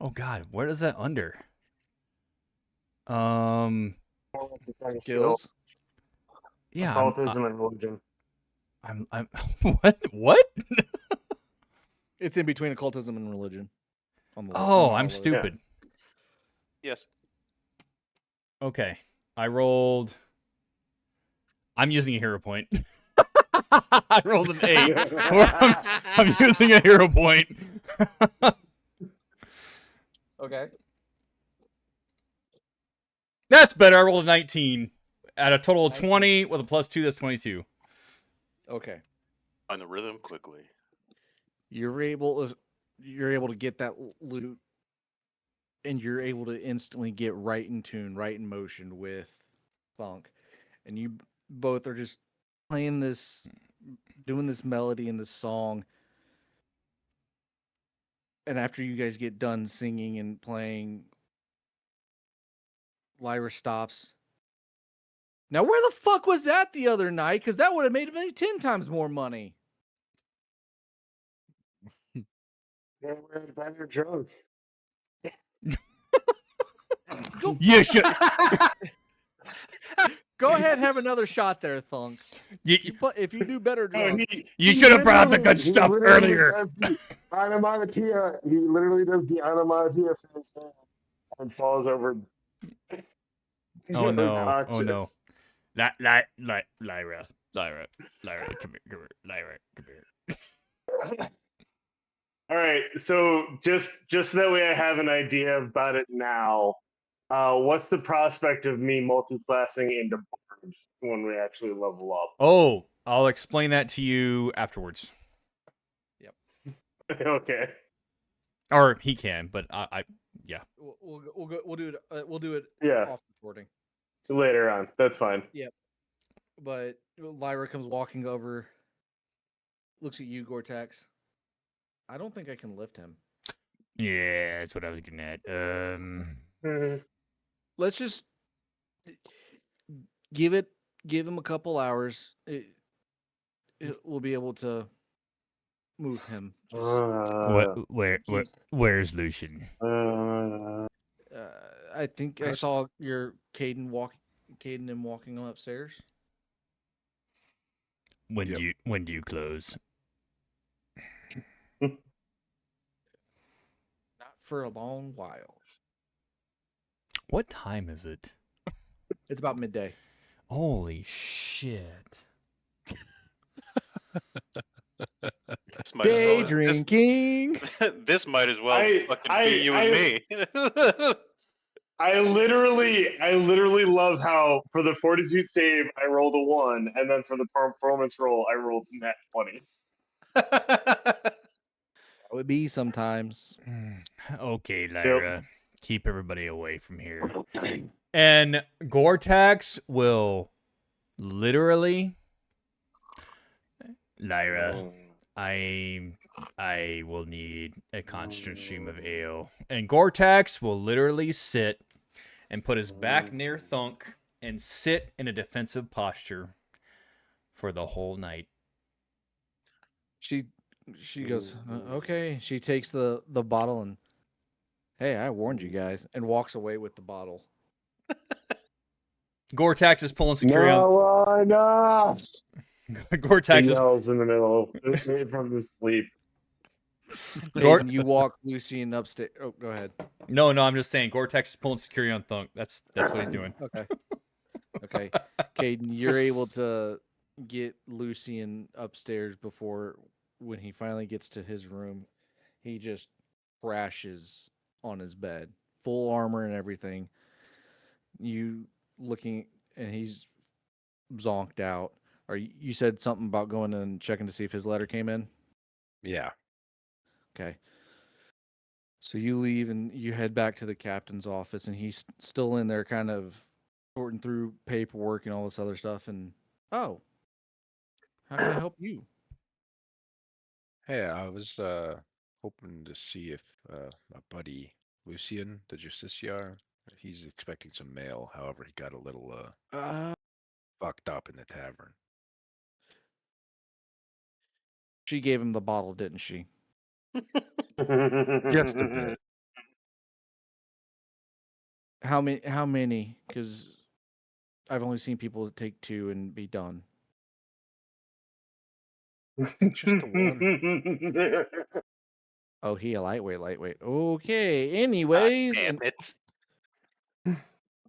Oh God, what is that under? Skills. Yeah. Occultism and religion. I'm what? It's in between occultism and religion. Oh, I'm stupid. Yes. Okay. I rolled. I'm using a hero point. I rolled an 8. I'm using a hero point. Okay. That's better. I rolled a 19. At a total of 20 with a +2, that's 22. Okay. Find the rhythm quickly. You're able to get that loot, and you're able to instantly get right in tune, right in motion with Thunk, and you both are just playing this, doing this melody in this song. And after you guys get done singing and playing, Lyra stops. Now, where the fuck was that the other night? Because that would have made me 10 times more money. Yeah, we're better drunk. Go, You should. go ahead and have another shot there, Thunk. You, If you do better, No, drunk. you should have brought up the good He stuff literally earlier. does the onomatopoeia. He literally does the onomatopoeia for his hand and falls over. Oh no! Oh no! unconscious. Lyra, come here, Lyra, come here. All right, so just that way I have an idea about it now. What's the prospect of me multi-classing into Bard when we actually level up? Oh, I'll explain that to you afterwards. Okay. Or he can, but yeah. We'll do it. We'll do it Yeah. off recording. Later on. That's fine. But Lyra comes walking over, looks at you, Goretax. I don't think I can lift him. Yeah, that's what I was getting at. Let's just give him a couple hours. We'll be able to move him. Where's Lucian? I think I saw your Caeden and walking upstairs. When do you close? Not for a long while. What time is it? It's about midday. Holy shit. This might as Day well, drinking. this might as well I- fucking I- be you and me. I literally love how for the Fortitude save I rolled a 1, and then for the performance roll I rolled a net 20. That would be sometimes. Okay, Lyra. Keep everybody away from here. And Goretax will literally, Lyra, I will need a constant stream of ale. And Goretax will literally sit and put his back near Thunk and sit in a defensive posture for the whole night. She goes, okay. She takes the bottle and, hey, I warned you guys, and walks away with the bottle. Goretax is pulling security on. No enough. Goretax is Yells in the middle from the sleep. And you walk Lucian upstairs. Oh, go ahead. No, I'm just saying Goretax is pulling security on Thunk. That's what he's doing. Okay. Caeden, you're able to get Lucian upstairs before when he finally gets to his room, he just crashes on his bed, full armor and everything. You looking, and he's zonked out. Or you said something about going and checking to see if his letter came in? Yeah. Okay. So you leave and you head back to the captain's office, and he's still in there kind of sorting through paperwork and all this other stuff. And, oh, how can I help you? Hey, I was hoping to see if my buddy Lucian, the Justiciar, he's expecting some mail. However, he got a little fucked up in the tavern. She gave him the bottle, didn't she? Just a bit. How many? Because I've only seen people take 2 and be done. Just the one. Oh, he a lightweight. Okay. Anyways, Damn it. That's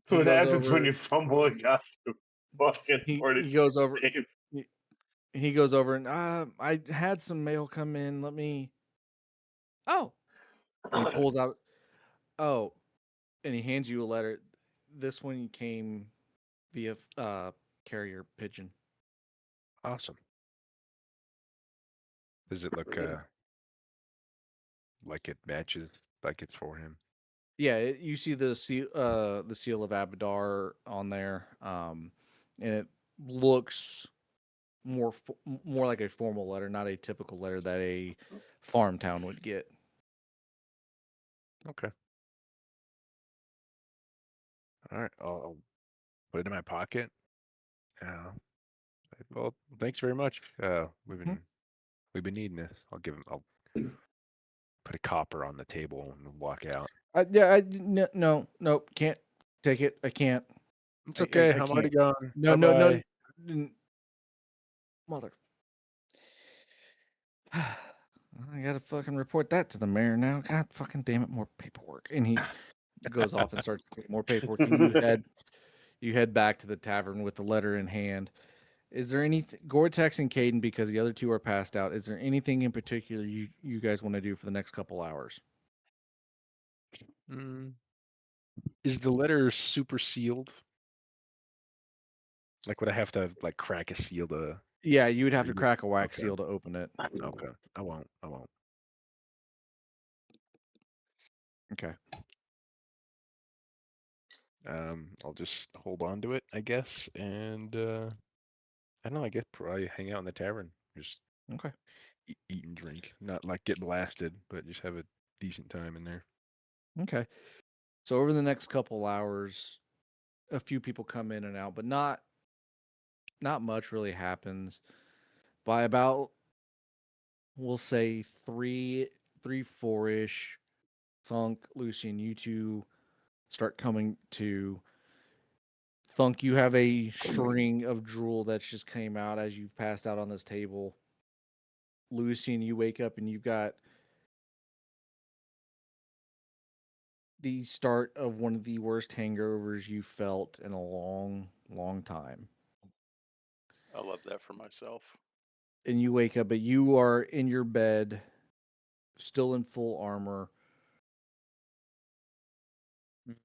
He what goes happens when over- you fumble a costume. Fucking he Fortitude goes over. save. He goes over and I had some mail come in. Let me. Oh, and he pulls out. Oh, and he hands you a letter. This one came via carrier pigeon. Awesome. Does it look like it matches, like it's for him? Yeah, you see the seal of Abadar on there, and it looks more like a formal letter, not a typical letter that a farm town would get. Okay. All right. I'll put it in my pocket. Well, thanks very much. We've been needing this. I'll put a copper on the table and walk out. No, can't take it. I can't. It's okay. I'm already can't. gone. No, Bye-bye. mother. I gotta fucking report that to the mayor now. God fucking damn it, more paperwork. And he goes off and starts getting more paperwork. And you head back to the tavern with the letter in hand. Is there anything, Goretax and Caeden, because the other two are passed out, is there anything in particular you guys want to do for the next couple hours? Is the letter super sealed? Like, would I have to like crack a seal to? Yeah, you would have to read it? crack a wax Okay. seal to open it. Okay, I won't. Okay. I'll just hold on to it, I guess, and I don't know. I guess probably hang out in the tavern, just Okay. eat and drink, not like get blasted, but just have a decent time in there. Okay. So over the next couple hours, a few people come in and out, but not much really happens. By about, we'll say 4-ish, Thunk, Lucian, you two start coming to. Thunk, you have a string of drool that's just came out as you've passed out on this table. Lucian, you wake up and you've got the start of one of the worst hangovers you felt in a long, long time. I love that for myself. And you wake up, but you are in your bed, still in full armor,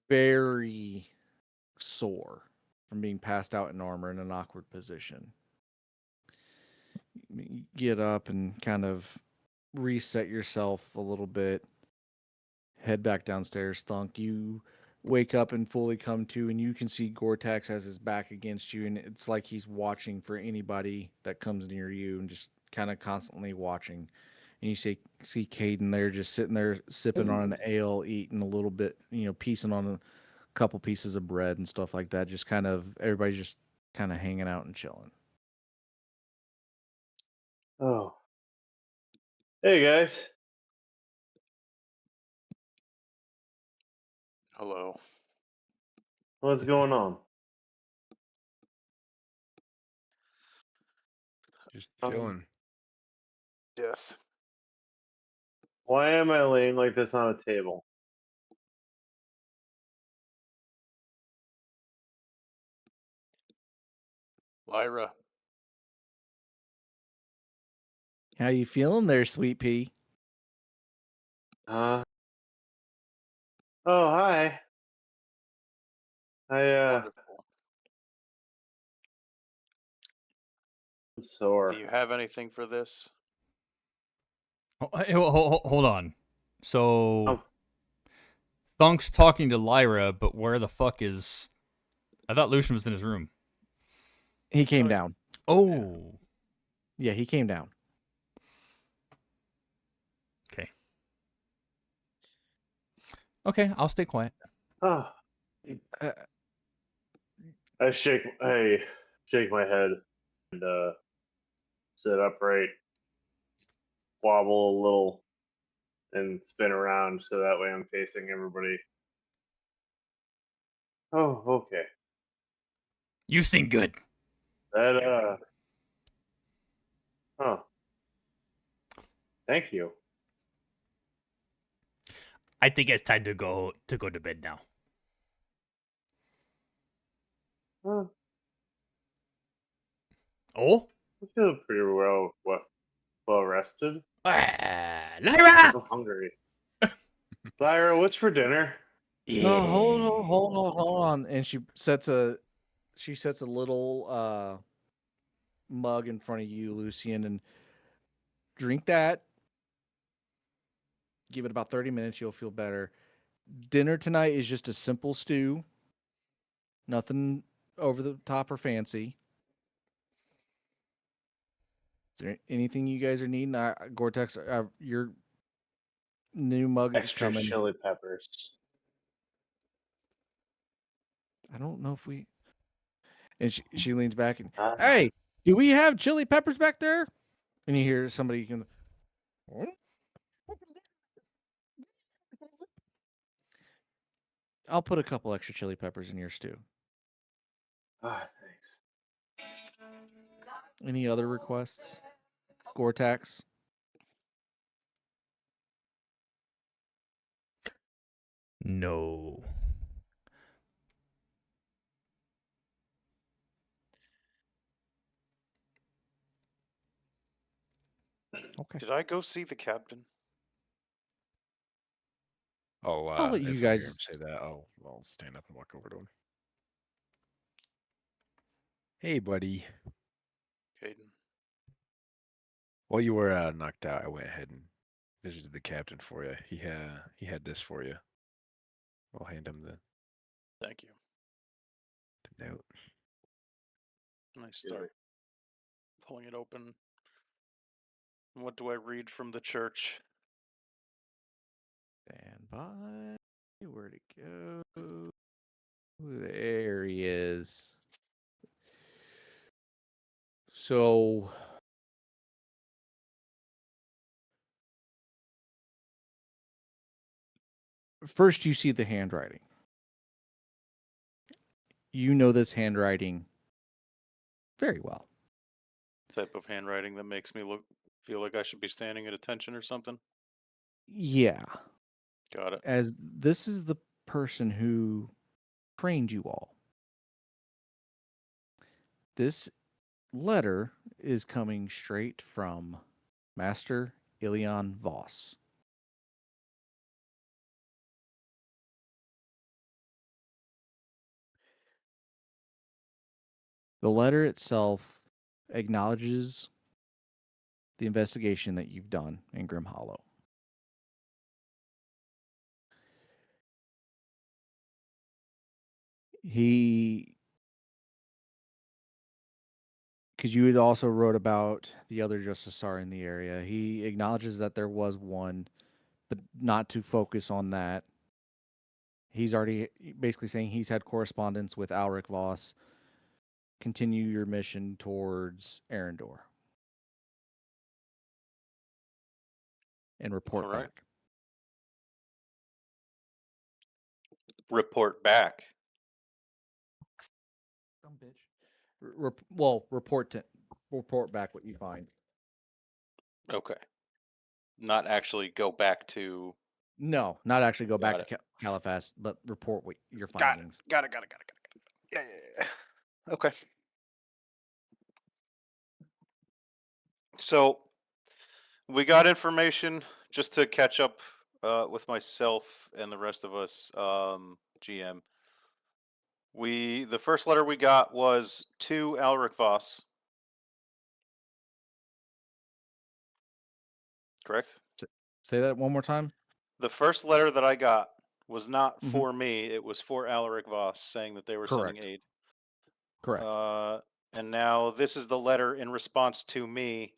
very sore from being passed out in armor in an awkward position. You get up and kind of reset yourself a little bit, head back downstairs. Thunk, you wake up and fully come to, and you can see Goretax has his back against you, and it's like he's watching for anybody that comes near you and just kind of constantly watching. And you see Caeden there just sitting there sipping on an ale, eating a little bit, piecing on a couple pieces of bread and stuff like that. Just kind of, everybody's just kind of hanging out and chilling. Oh. Hey, guys. Hello. What's going on? Just chilling. Death. Why am I laying like this on a table? Lyra. How you feeling there, Sweet Pea? Oh, hi. Wonderful. I'm sore. Do you have anything for this? Hold on. So Oh. Thunk's talking to Lyra, but where the fuck is? I thought Lucian was in his room. He came down. Oh. Yeah, he came down. Okay, I'll stay quiet. Oh. I shake my head and sit upright, wobble a little, and spin around so that way I'm facing everybody. Oh, okay. You sing good. That oh. Thank you. I think it's time to go to bed now. Huh. Oh? I feel pretty well rested. Lyra! I'm hungry. Lyra, what's for dinner? No, hold on. And she sets a little mug in front of you, Lucian, and drink that. Give it about 30 minutes, you'll feel better. Dinner tonight is just a simple stew. Nothing over the top or fancy. Is there anything you guys are needing? Goretax, your new mug is Extra coming. chili peppers. I don't know if we. And she leans back and, Ah. hey, do we have chili peppers back there? And you hear somebody can. I'll put a couple extra chili peppers in your stew. Ah, thanks. Any other requests? Goretax? No. Okay. Did I go see the captain? I'll let you If I hear guys. him say that, I'll stand up and walk over to him. Hey, buddy. Caeden. While you were knocked out, I went ahead and visited the captain for you. He had this for you. I'll hand him the Thank you. note. And I start pulling it open. What do I read from the church? Stand by. Where'd it go? There he is. So, first you see the handwriting. You know this handwriting very well. Type of handwriting that makes me feel like I should be standing at attention or something. Yeah. Got it. As this is the person who trained you all. This letter is coming straight from Master Ilion Voss. The letter itself acknowledges the investigation that you've done in Grim Hollow. Because you had also wrote about the other Justicars in the area. He acknowledges that there was one, but not to focus on that. He's already basically saying he's had correspondence with Alric Voss. Continue your mission towards Arendor. And report All right. back. Report back. Dumb bitch. Report back what you find. Okay. Not actually go back to. No, not actually go back Got to Califast, but report what your Got findings. it. Got it. Yeah. Okay. So we got information just to catch up with myself and the rest of us, GM. The first letter we got was to Alric Voss. Correct? Say that one more time. The first letter that I got was not Mhm. for me, it was for Alric Voss saying that they were sending Correct. aid. Correct. And now this is the letter in response to me.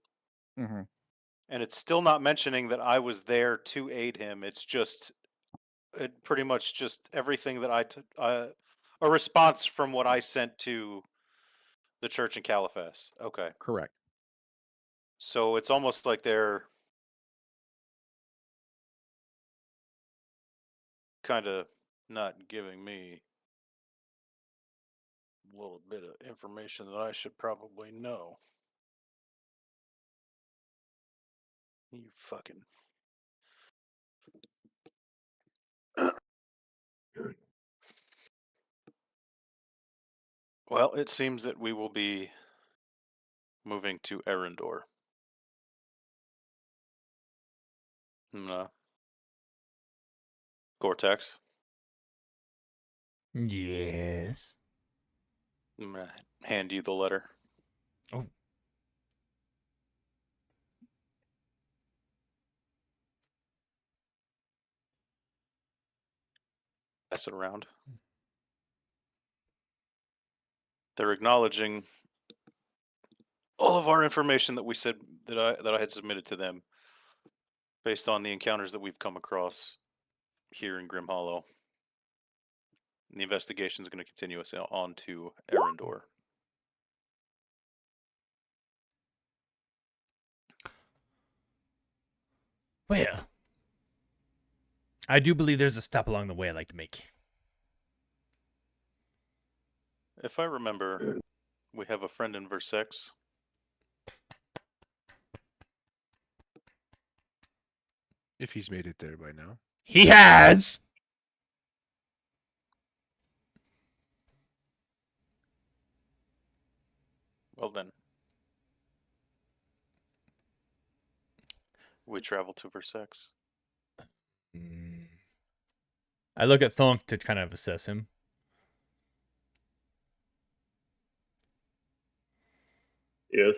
Mm-hmm. And it's still not mentioning that I was there to aid him. It's just pretty much just everything that a response from what I sent to the church in Califas. Okay. Correct. So it's almost like they're kind of not giving me a little bit of information that I should probably know. You fucking. Well, it seems that we will be moving to Arendor. Goretax. Yes. I'm gonna hand you the letter. Oh. Pass it around. They're acknowledging all of our information that we said that I had submitted to them based on the encounters that we've come across here in Grim Hollow. And the investigation is going to continue us on to Arendor. Well, I do believe there's a stop along the way I'd like to make. If I remember, we have a friend in Versex. If he's made it there by now. He has! Well then. We travel to Versex. I look at Thunk to kind of assess him. Yes.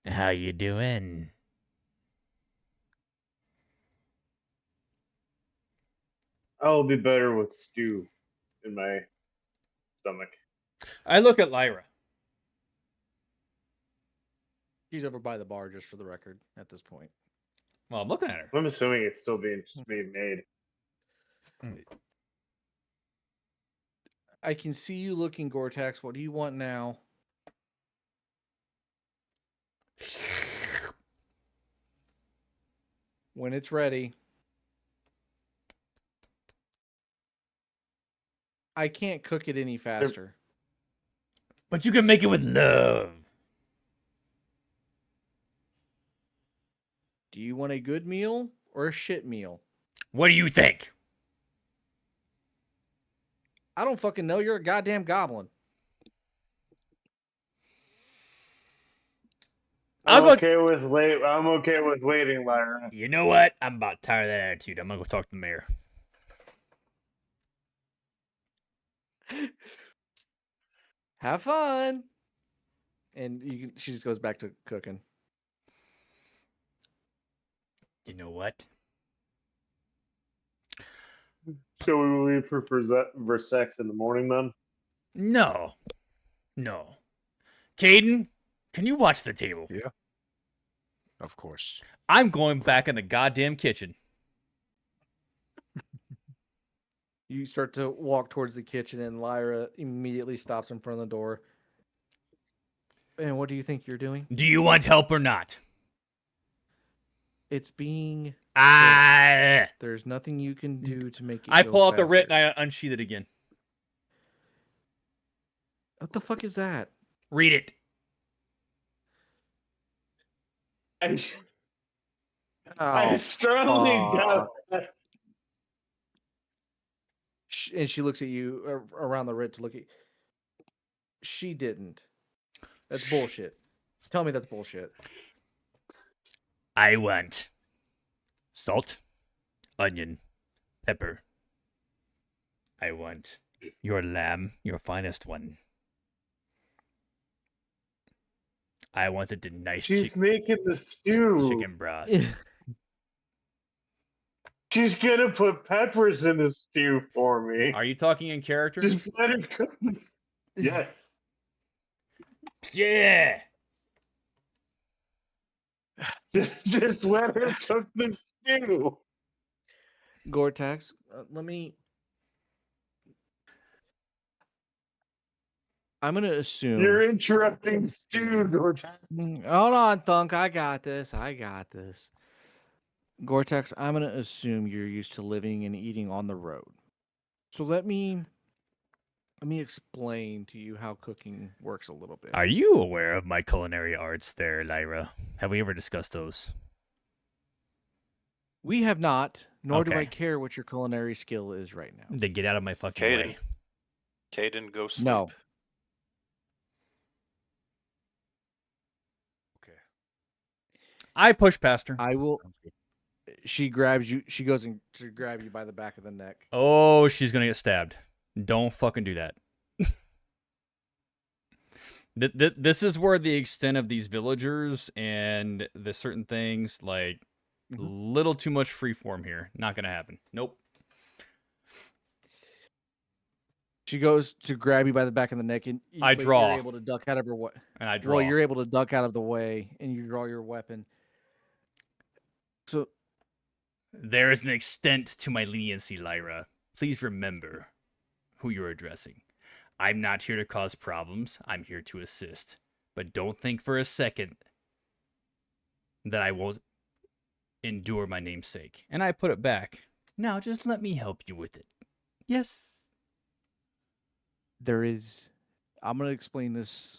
How you doing? I'll be better with stew in my stomach. I look at Lyra. She's over by the bar, just for the record, at this point. Well, I'm looking at her. I'm assuming it's still being made. I can see you looking, Goretax. What do you want now? When it's ready. I can't cook it any faster. But you can make it with love. Do you want a good meal or a shit meal? What do you think? I don't fucking know. You're a goddamn goblin. I'm okay with waiting, Lyra. You know what? I'm about tired of that attitude. I'm gonna go talk to the mayor. Have fun. And she just goes back to cooking. You know what? Shall we leave for Versex in the morning, then? No. No. Caeden, can you watch the table? Yeah. Of course. I'm going back in the goddamn kitchen. You start to walk towards the kitchen, and Lyra immediately stops in front of the door. And what do you think you're doing? Do you want help or not? It's being... There's nothing you can do to make it I go pull out the writ faster. and I unsheath it again. What the fuck is that? Read it. I strongly doubt that. And she looks at you around the writ to look at you. She didn't. That's bullshit. Tell me that's bullshit. I want salt, onion, pepper. I want your lamb, your finest one. I wanted the nice She's making the stew. chicken broth. She's gonna put peppers in the stew for me. Are you talking in character? Just let her cook this. Yes. Yeah. Just let her cook the stew. Goretax, let me... I'm going to assume... You're interrupting stew, Goretax. Hold on, Thunk. I got this. Goretax, I'm going to assume you're used to living and eating on the road. So let me explain to you how cooking works a little bit. Are you aware of my culinary arts there, Lyra? Have we ever discussed those? We have not, nor do I Okay. care what your culinary skill is right now. Then get out of my fucking Caeden. way. Caeden, go sleep. No. Okay. I push past her. I will... Sounds good. She grabs you. She goes in to grab you by the back of the neck. Oh, she's gonna get stabbed. Don't fucking do that. This is where the extent of these villagers and the certain things, like, little too much freeform here. Not gonna happen. Nope. She goes to grab you by the back of the neck, and I but draw. You're able to duck out of her way. And I draw. Well, you're able to duck out of the way, and you draw your weapon. So There is an extent to my leniency, Lyra. Please remember who you're addressing. I'm not here to cause problems. I'm here to assist. But don't think for a second that I won't endure my namesake. And I put it back. Now just let me help you with it. Yes. There is. I'm going to explain this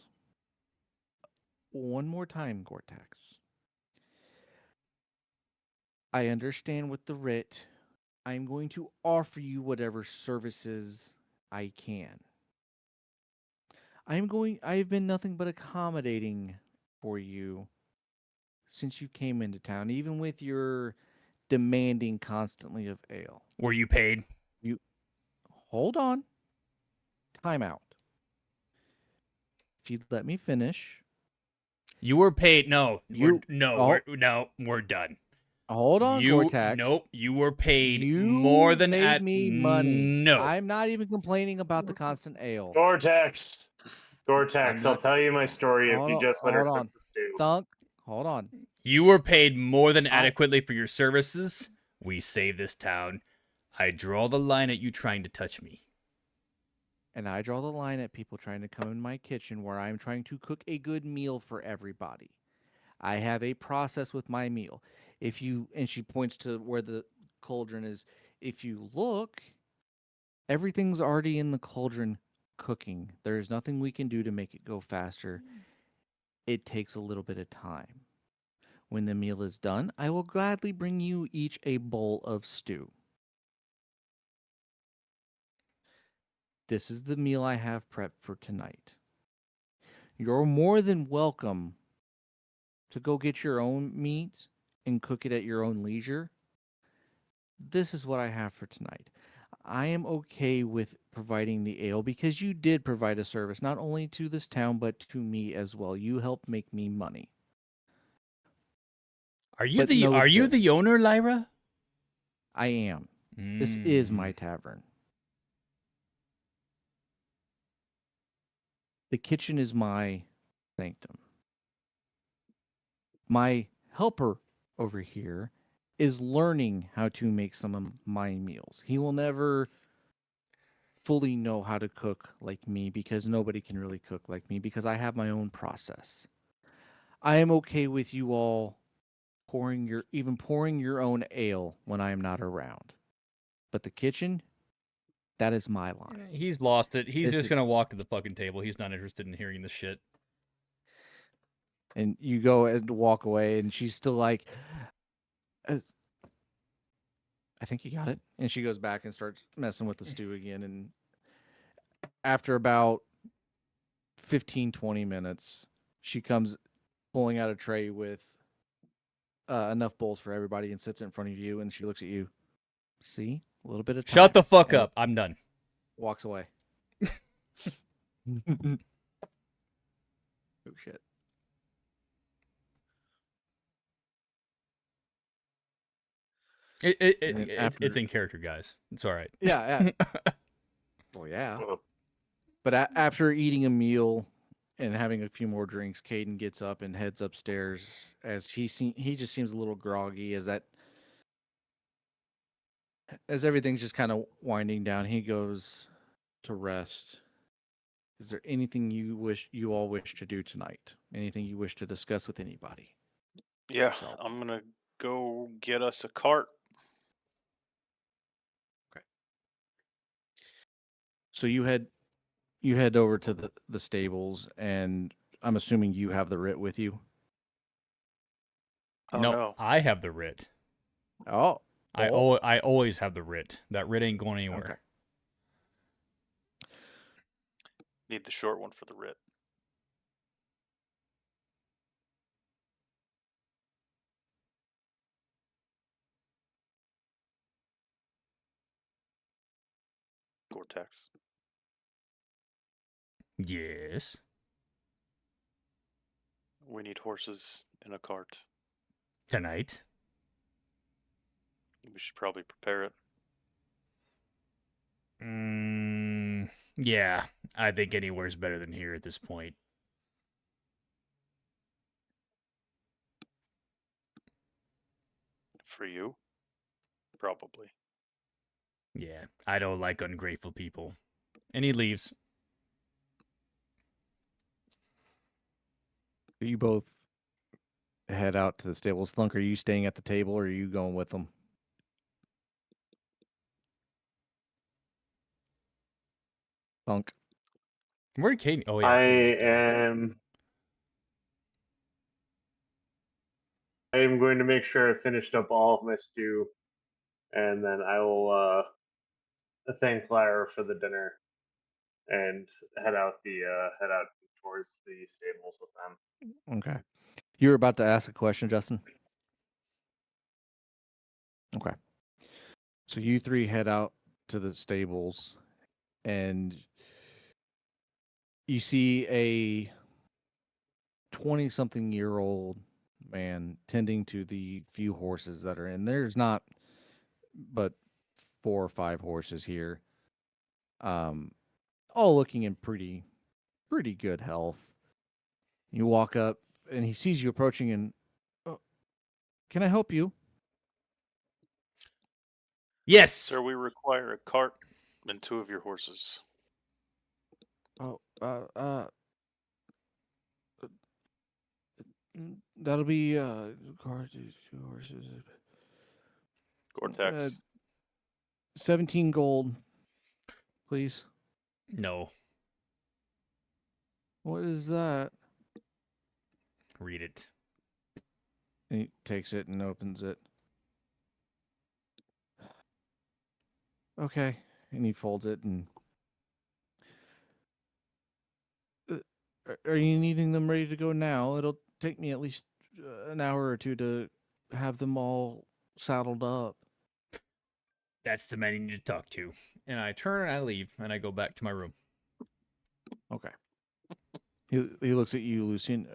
one more time, Goretax. I understand with the writ. I'm going to offer you whatever services I can. I've been nothing but accommodating for you since you came into town, even with your demanding constantly of ale. Were you paid? Hold on. Time out. If you'd let me finish. You were paid. No. You- We're done. Hold on, Goretax. Nope. You were paid You more than made me money. No. I'm not even complaining about the constant ale. Goretax. Goretax, I'll not- tell you my story if Hold you on, just let her hold cook on. the stew. Thunk, hold on. You were paid more than I- adequately for your services. We save this town. I draw the line at you trying to touch me. And I draw the line at people trying to come in my kitchen where I'm trying to cook a good meal for everybody. I have a process with my meal. And she points to where the cauldron is. If you look, everything's already in the cauldron cooking. There's nothing we can do to make it go faster. It takes a little bit of time. When the meal is done, I will gladly bring you each a bowl of stew. This is the meal I have prepped for tonight. You're more than welcome to go get your own meat and cook it at your own leisure. This is what I have for tonight. I am okay with providing the ale because you did provide a service not only to this town but to me as well. You helped make me money. Are you But the know this. owner, Lyra? I am. This is my tavern. The kitchen is my sanctum. My helper over here is learning how to make some of my meals. He will never fully know how to cook like me because nobody can really cook like me because I have my own process. I am okay with you all pouring your own ale when I am not around. But the kitchen, that is my line. He's lost it. He's This just is- gonna walk to the fucking table. He's not interested in hearing this shit. And you go and walk away, and she's still like, I think you got it. And she goes back and starts messing with the stew again. And after about 15, 20 minutes, she comes pulling out a tray with enough bowls for everybody and sits in front of you. And she looks at you. See? A little bit of time. Shut the fuck and up. I'm done. Walks away. Oh, shit. And then It's in character, guys. It's all right. Yeah. Well, yeah. But after eating a meal and having a few more drinks, Caeden gets up and heads upstairs as he just seems a little groggy as everything's just kind of winding down. He goes to rest. Is there anything you all wish to do tonight? Anything you wish to discuss with anybody? Yeah, So- I'm gonna go get us a cart. So you head over to the stables, and I'm assuming you have the writ with you. Oh no, no. I have the writ. Oh, I always have the writ. That writ ain't going anywhere. okay. Need the short one for the writ. Goretax. Yes. We need horses in a cart. Tonight. We should probably prepare it. Yeah. I think anywhere's better than here at this point. For you? Probably. Yeah. I don't like ungrateful people. And he leaves. You both head out to the stables. Thunk, are you staying at the table or are you going with them? Thunk. Where did Caeden? Oh yeah, I Caeden. am going to make sure I finished up all of my stew, and then I will thank Lyra for the dinner and head out towards the stables with them. Okay. You were about to ask a question, Justin? Okay. So you three head out to the stables, and you see a 20-something-year-old man tending to the few horses that are in. There's not but 4 or 5 horses here, all looking in pretty good health. You walk up, and he sees you approaching, and can I help you? Yes. Sir, we require a cart and 2 of your horses. Oh, that'll be car 2 horses. Goretax. 17 gold, please. No. What is that? Read it. And he takes it and opens it. Okay, and he folds it. And are you needing them ready to go now? It'll take me at least an hour or 2 to have them all saddled up. That's the man you need to talk to. And I turn and I leave and I go back to my room. Okay. He looks at you, Lucian.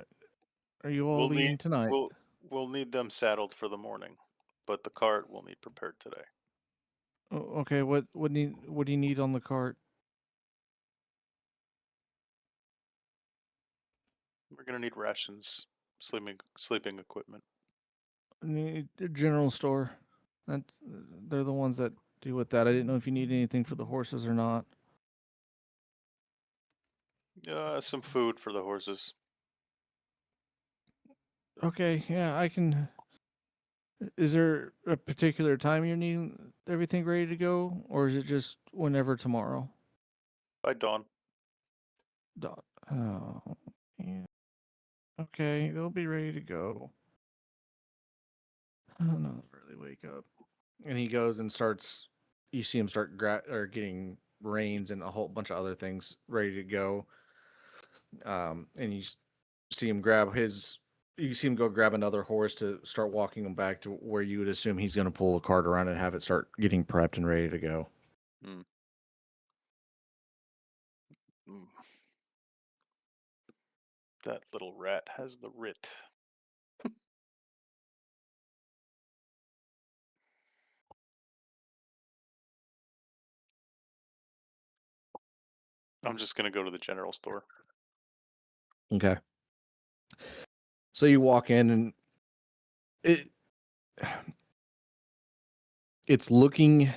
Are you all leaving tonight? We'll need them saddled for the morning, but the cart will need prepared today. Oh, okay. What do you need on the cart? We're gonna need rations, sleeping equipment. Need a general store. They're the ones that deal with that. I didn't know if you need anything for the horses or not. Some food for the horses. Okay, yeah, I can. Is there a particular time you're needing everything ready to go, or is it just whenever tomorrow? By dawn. Oh, yeah. Okay, they'll be ready to go. I don't know, really wake up. And he goes and starts. You see him start getting reins and a whole bunch of other things ready to go. And you see him grab his. You see him go grab another horse to start walking him back to where you would assume he's going to pull a cart around and have it start getting prepped and ready to go. Mm. That little rat has the writ. I'm just gonna go to the general store. Okay. So you walk in and it's looking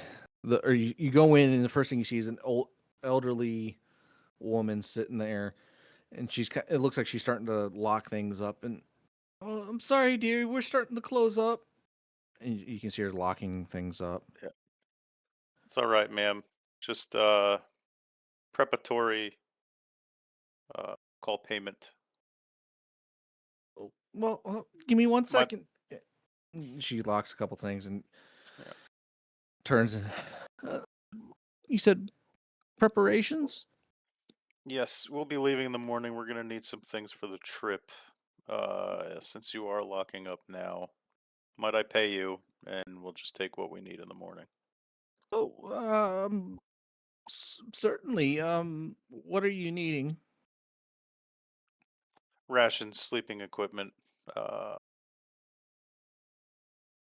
or you go in and the first thing you see is an old elderly woman sitting there, and it looks like she's starting to lock things up. And oh, I'm sorry, dear, we're starting to close up. And you can see her locking things up. Yeah. It's all right, ma'am. Just preparatory call payment. Well, give me 1 second. She locks a couple things and turns. You said preparations? Yes, we'll be leaving in the morning. We're gonna need some things for the trip. Since you are locking up now, might I pay you, and we'll just take what we need in the morning. Oh, certainly. What are you needing? Rations, sleeping equipment,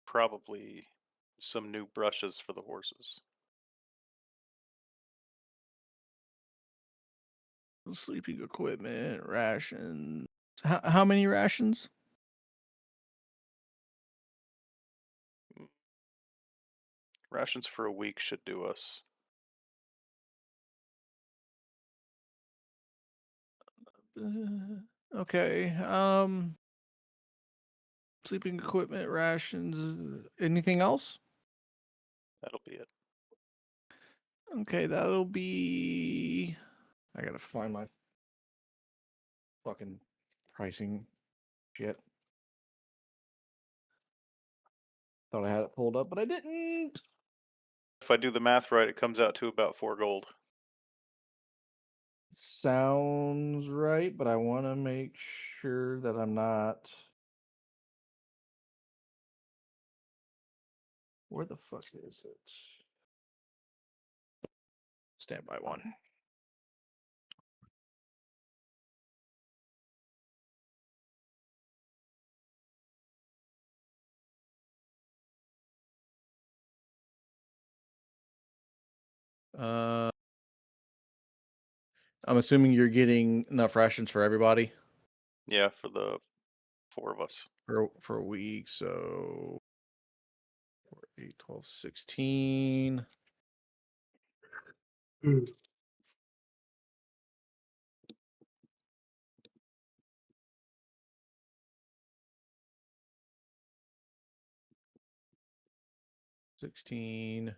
probably some new brushes for the horses. Sleeping equipment, rations. How many rations? Rations for a week should do us. Okay. Sleeping equipment, rations. Anything else? That'll be it. Okay, that'll be I gotta find my fucking pricing shit. Thought I had it pulled up, but I didn't. If I do the math right, it comes out to about 4 gold. Sounds right, but I want to make sure that I'm not. Where the fuck is it? Stand by one. I'm assuming you're getting enough rations for everybody Yeah, for the 4 of us. for a week. So 4, 8, 12, 16. Hmm. 16.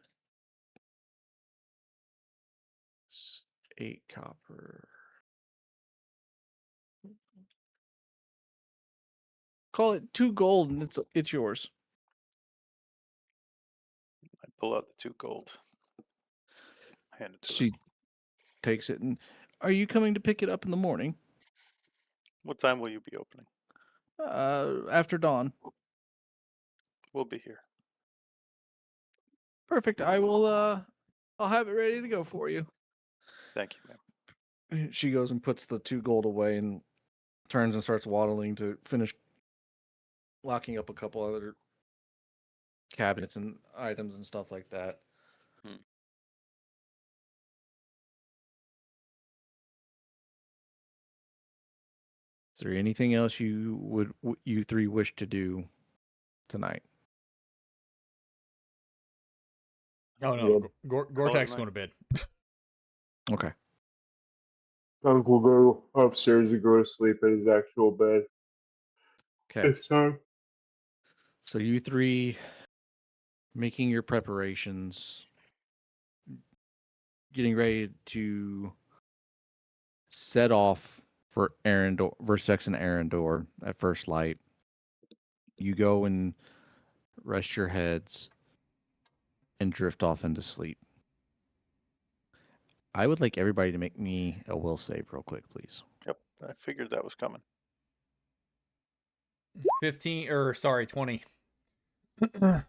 8 copper. Call it 2 gold and it's yours. I pull out the 2 gold. Hand it to her. She takes it and are you coming to pick it up in the morning? What time will you be opening? After dawn. We'll be here. Perfect. I will I'll have it ready to go for you. Thank you, ma'am. She goes and puts the 2 gold away and turns and starts waddling to finish locking up a couple other cabinets and items and stuff like that. Is there anything else you three wish to do tonight? Oh no, Goretax going to bed. Okay. Thunk will go upstairs and go to sleep in his actual bed Okay. this time. So you three making your preparations, getting ready to set off for Versex and Arendor at first light. You go and rest your heads and drift off into sleep. I would like everybody to make me a will save real quick, please. Yep, I figured that was coming. 20. I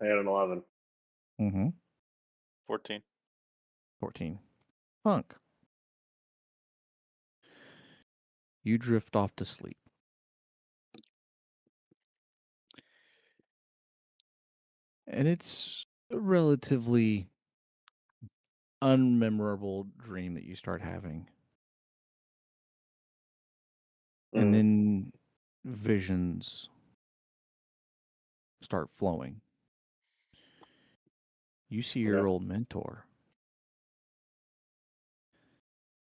had an 11. Mm-hmm. 14. 14. Thunk. You drift off to sleep. And it's a relatively unmemorable dream that you start having. And then visions start flowing. You see your old mentor.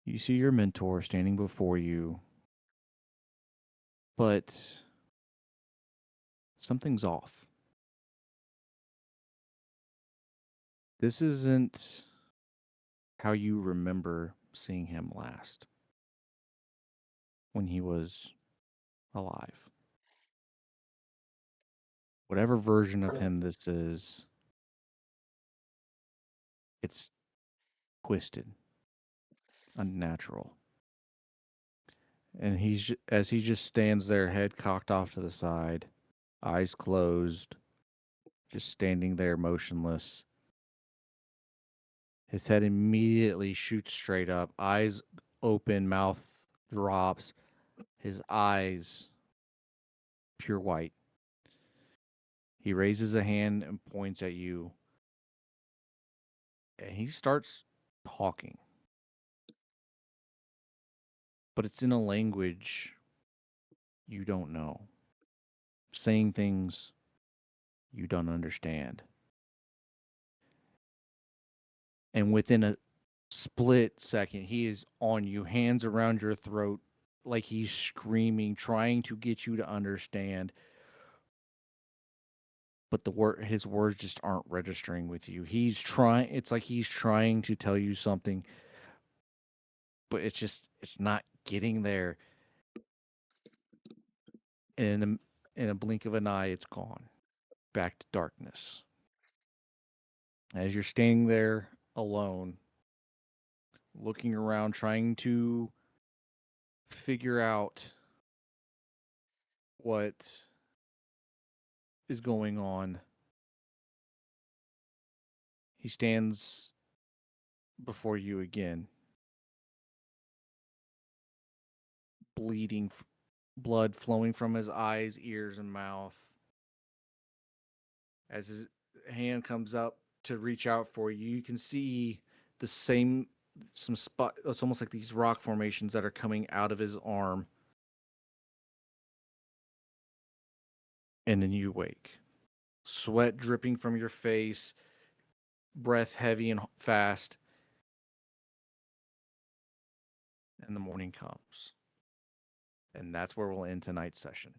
You see your mentor standing before you. But something's off. This isn't how you remember seeing him last. When he was alive. Whatever version of him this is, it's twisted, unnatural. And as he just stands there, head cocked off to the side, eyes closed, just standing there motionless. His head immediately shoots straight up, eyes open, mouth drops, his eyes pure white. He raises a hand and points at you, and he starts talking. But it's in a language you don't know. Saying things you don't understand. And within a split second, he is on you, hands around your throat, like he's screaming, trying to get you to understand. but his words just aren't registering with you. It's like he's trying to tell you something, but it's not getting there. And in a blink of an eye, it's gone. Back to darkness. As you're standing there alone, looking around, trying to figure out what is going on, he stands before you again, bleeding, blood flowing from his eyes, ears, and mouth. As his hand comes up to reach out for you, you can see some spot. It's almost like these rock formations that are coming out of his arm. And then you wake. Sweat dripping from your face, breath heavy and fast. And the morning comes. And that's where we'll end tonight's session.